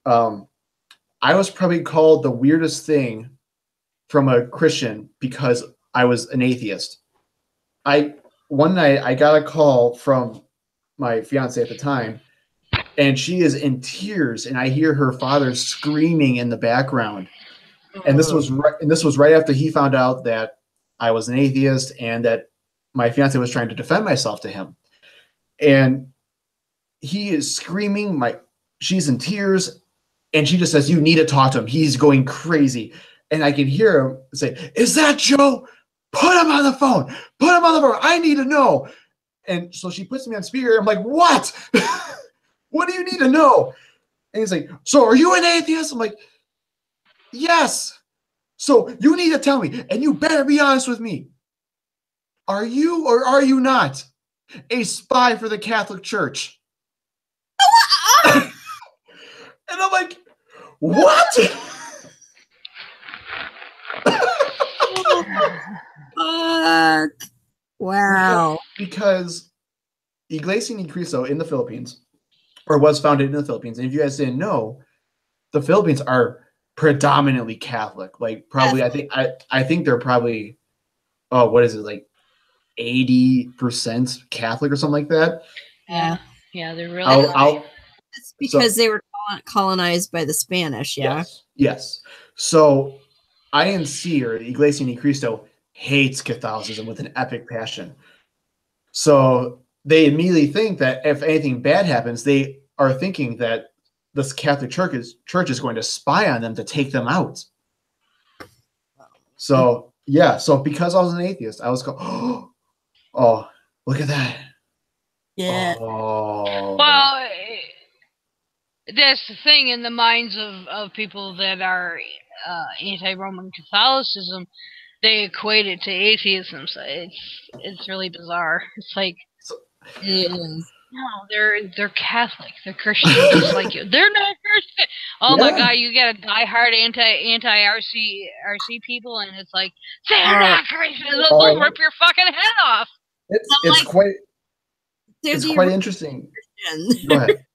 I was probably called the weirdest thing from a Christian because I was an atheist. One night I got a call from my fiance at the time, and she is in tears, and I hear her father screaming in the background. And this was right after he found out that I was an atheist and that my fiance was trying to defend myself to him. And he is screaming, she's in tears, and she just says, you need to talk to him. He's going crazy. And I can hear him say, is that Joe? Put him on the phone. Put him on the phone. I need to know. And so she puts me on speaker. I'm like, what? What do you need to know? And he's like, so are you an atheist? I'm like, yes. So you need to tell me, and you better be honest with me. Are you or are you not a spy for the Catholic Church? And I'm like, what? Fuck. Wow. Because Iglesia Ni Cristo in the Philippines, or was founded in the Philippines, and if you guys didn't know, the Philippines are predominantly Catholic. Like, probably, I think they're probably, what is it, like 80% Catholic or something like that. Yeah, they're really. It's because they were colonized by the Spanish. Yeah. Yes. So INC, or Iglesia Ni Cristo, hates Catholicism with an epic passion. So they immediately think that if anything bad happens, they are thinking that this Catholic church is going to spy on them to take them out. So because I was an atheist, I was going, oh, look at that. Yeah. Oh. Well, that's the thing in the minds of people that are anti-Roman Catholicism. They equate it to atheism. So it's really bizarre. It's like, no, they're Catholic. They're Christian just like you. They're not Christian. Oh my God, you got a diehard anti-RC people, and it's like, they're not Christian. They'll rip your fucking head off. It's quite interesting. Go ahead.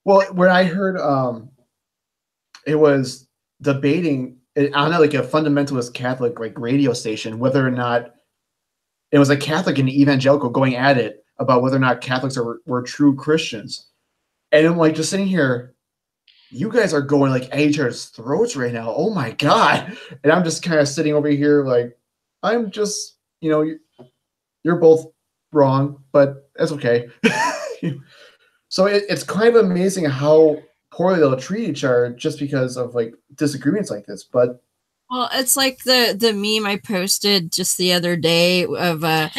Well, when I heard it was debating on like a fundamentalist Catholic like radio station whether or not it was a Catholic and evangelical going at it about whether or not Catholics were true Christians. And I'm like just sitting here, you guys are going like at each other's throats right now. Oh my God. And I'm just kind of sitting over here like, I'm just, you're both wrong, but that's okay. So it's kind of amazing how poorly they'll treat each other just because of like disagreements like this. But well, it's like the meme I posted just the other day of a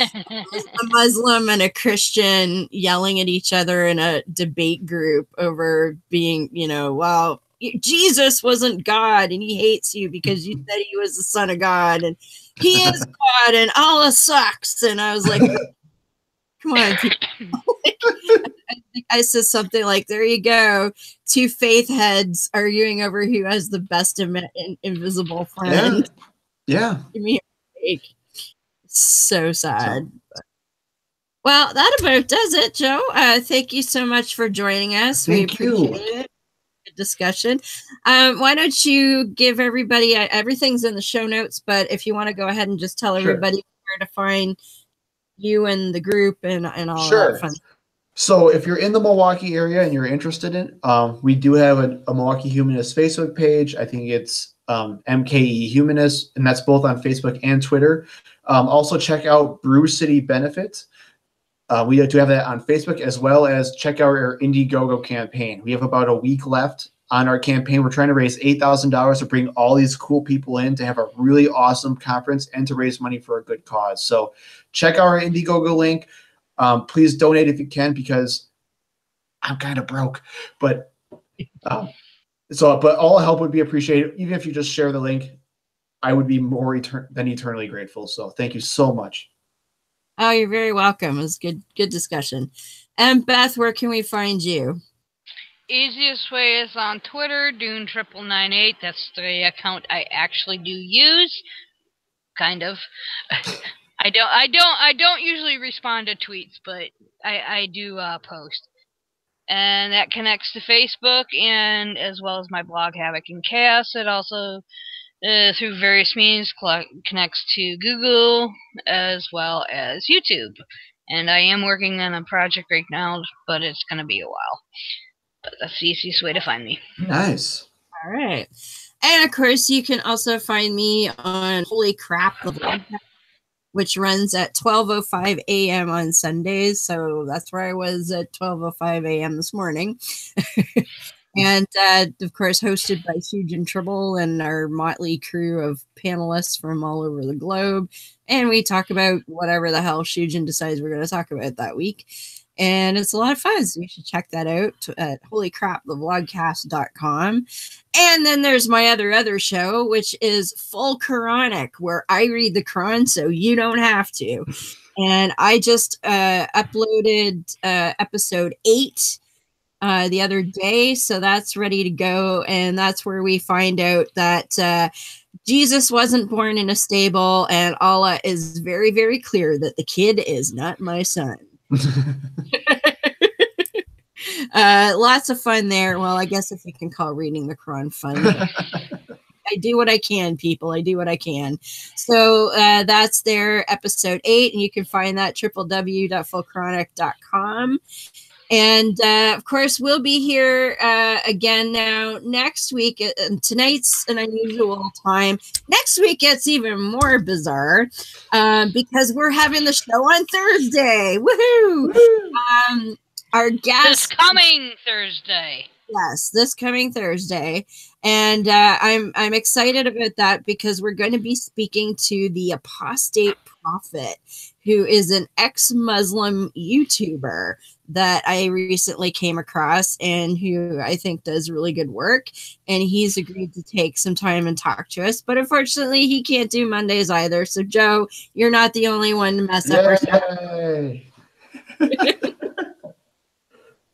Muslim and a Christian yelling at each other in a debate group over being, well, Jesus wasn't God and he hates you because you said he was the son of God and he is God and Allah sucks. And I was like, come on, people. I said something like, there you go. Two faith heads arguing over who has the best invisible friend. Yeah. Give me a break. So sad. Well, that about does it, Joe. Thank you so much for joining us. We appreciate it. Good discussion. Why don't you give everybody, everything's in the show notes, but if you want to go ahead and just tell everybody where to find you and the group and all that fun. So if you're in the Milwaukee area and you're interested in, we do have a Milwaukee Humanists Facebook page. I think it's MKE Humanists, and that's both on Facebook and Twitter. Also check out Brew City Benefit. We do have that on Facebook, as well as check out our Indiegogo campaign. We have about a week left on our campaign. We're trying to raise $8,000 to bring all these cool people in to have a really awesome conference and to raise money for a good cause. So check out our Indiegogo link. Please donate if you can, because I'm kind of broke, but all help would be appreciated. Even if you just share the link, I would be more than eternally grateful. So thank you so much. Oh, you're very welcome. It was good discussion. And Beth, where can we find you? Easiest way is on Twitter, Dune998. That's the account I actually do use. Kind of. I don't usually respond to tweets, but I do post. And that connects to Facebook and as well as my blog Havoc and Chaos. It also through various means connects to Google as well as YouTube. And I am working on a project right now, but it's going to be a while. But that's the easiest way to find me. Nice. All right. And of course, you can also find me on Holy Crap, the vlog, which runs at 12:05 a.m. on Sundays. So that's where I was at 12:05 a.m. this morning. And of course, hosted by Huge and Tribble and our motley crew of panelists from all over the globe. And we talk about whatever the hell Shujin decides we're going to talk about that week. And it's a lot of fun. So you should check that out at holycrapthevlogcast.com. And then there's my other show, which is Full Quranic, where I read the Quran so you don't have to. And I just uploaded episode 8 the other day. So that's ready to go. And that's where we find out that Jesus wasn't born in a stable, and Allah is very, very clear that the kid is not my son. Lots of fun there. Well, I guess if you can call reading the Quran fun. I do what I can, people. I do what I can. So that's their episode 8, and you can find that www.fullchronic.com. And of course, we'll be here again now next week. Tonight's an unusual time. Next week gets even more bizarre because we're having the show on Thursday. Woohoo! Our guest this coming Thursday. Yes, this coming Thursday. And I'm excited about that because we're going to be speaking to the apostate prophet, who is an ex-Muslim YouTuber that I recently came across and who I think does really good work. And he's agreed to take some time and talk to us. But unfortunately, he can't do Mondays either. So, Joe, you're not the only one to mess up our stuff.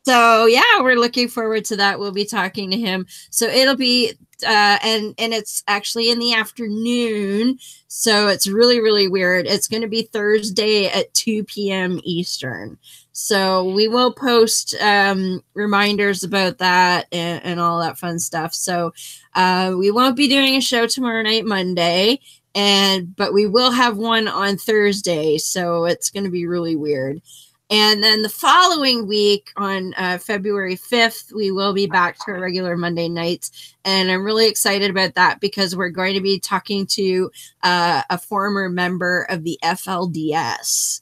So, yeah, we're looking forward to that. We'll be talking to him. So it'll be and it's actually in the afternoon, so it's really, really weird. It's going to be Thursday at 2 p.m. Eastern. So we will post reminders about that and all that fun stuff. So we won't be doing a show tomorrow night, Monday, but we will have one on Thursday. So it's going to be really weird. And then the following week on February 5th, we will be back to our regular Monday nights. And I'm really excited about that because we're going to be talking to a former member of the FLDS.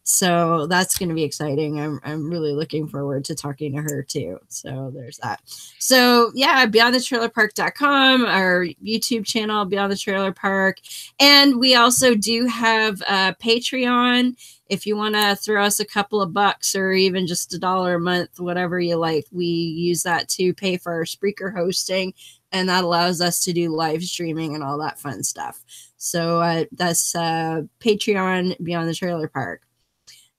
So that's going to be exciting. I'm really looking forward to talking to her too. So there's that. So yeah, beyondthetrailerpark.com, our YouTube channel, Beyond the Trailer Park. And we also do have Patreon. If you want to throw us a couple of bucks or even just $1 a month, whatever you like, we use that to pay for our Spreaker hosting. And that allows us to do live streaming and all that fun stuff. So that's Patreon, Beyond the Trailer Park.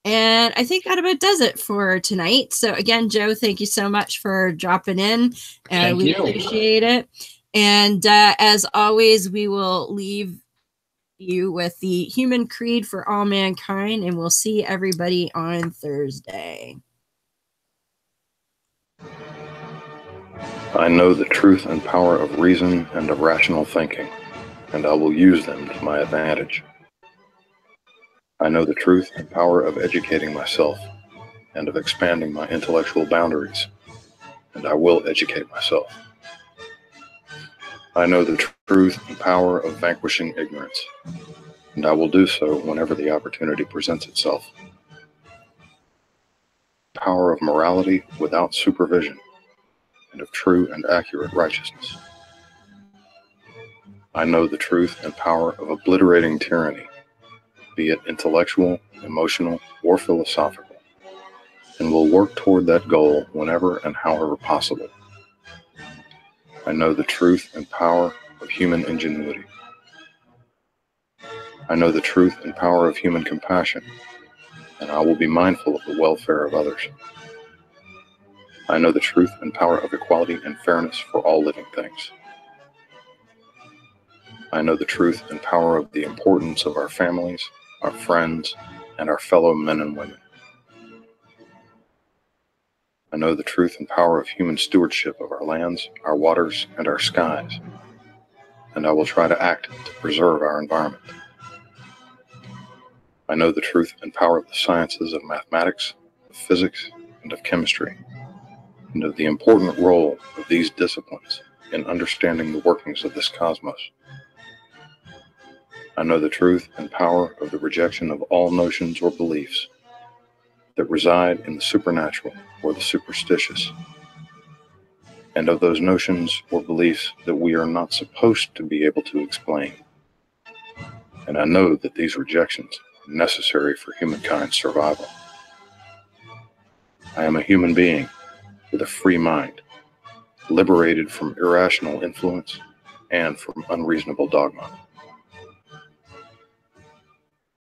And I think that about does it for tonight. So again, Joe, thank you so much for dropping in. We appreciate it. And as always, we will leave you with the human creed for all mankind, and we'll see everybody on Thursday. I know the truth and power of reason and of rational thinking, and I will use them to my advantage. I know the truth and power of educating myself and of expanding my intellectual boundaries, and I will educate myself. I know the truth and power of vanquishing ignorance, and I will do so whenever the opportunity presents itself. Power of morality without supervision, and of true and accurate righteousness. I know the truth and power of obliterating tyranny, be it intellectual, emotional, or philosophical, and will work toward that goal whenever and however possible. I know the truth and power of human ingenuity. I know the truth and power of human compassion, and I will be mindful of the welfare of others. I know the truth and power of equality and fairness for all living things. I know the truth and power of the importance of our families, our friends, and our fellow men and women. I know the truth and power of human stewardship of our lands, our waters, and our skies, and I will try to act to preserve our environment. I know the truth and power of the sciences of mathematics, of physics, and of chemistry, and of the important role of these disciplines in understanding the workings of this cosmos. I know the truth and power of the rejection of all notions or beliefs that reside in the supernatural or the superstitious, and of those notions or beliefs that we are not supposed to be able to explain. And I know that these rejections are necessary for humankind's survival. I am a human being with a free mind, liberated from irrational influence and from unreasonable dogma.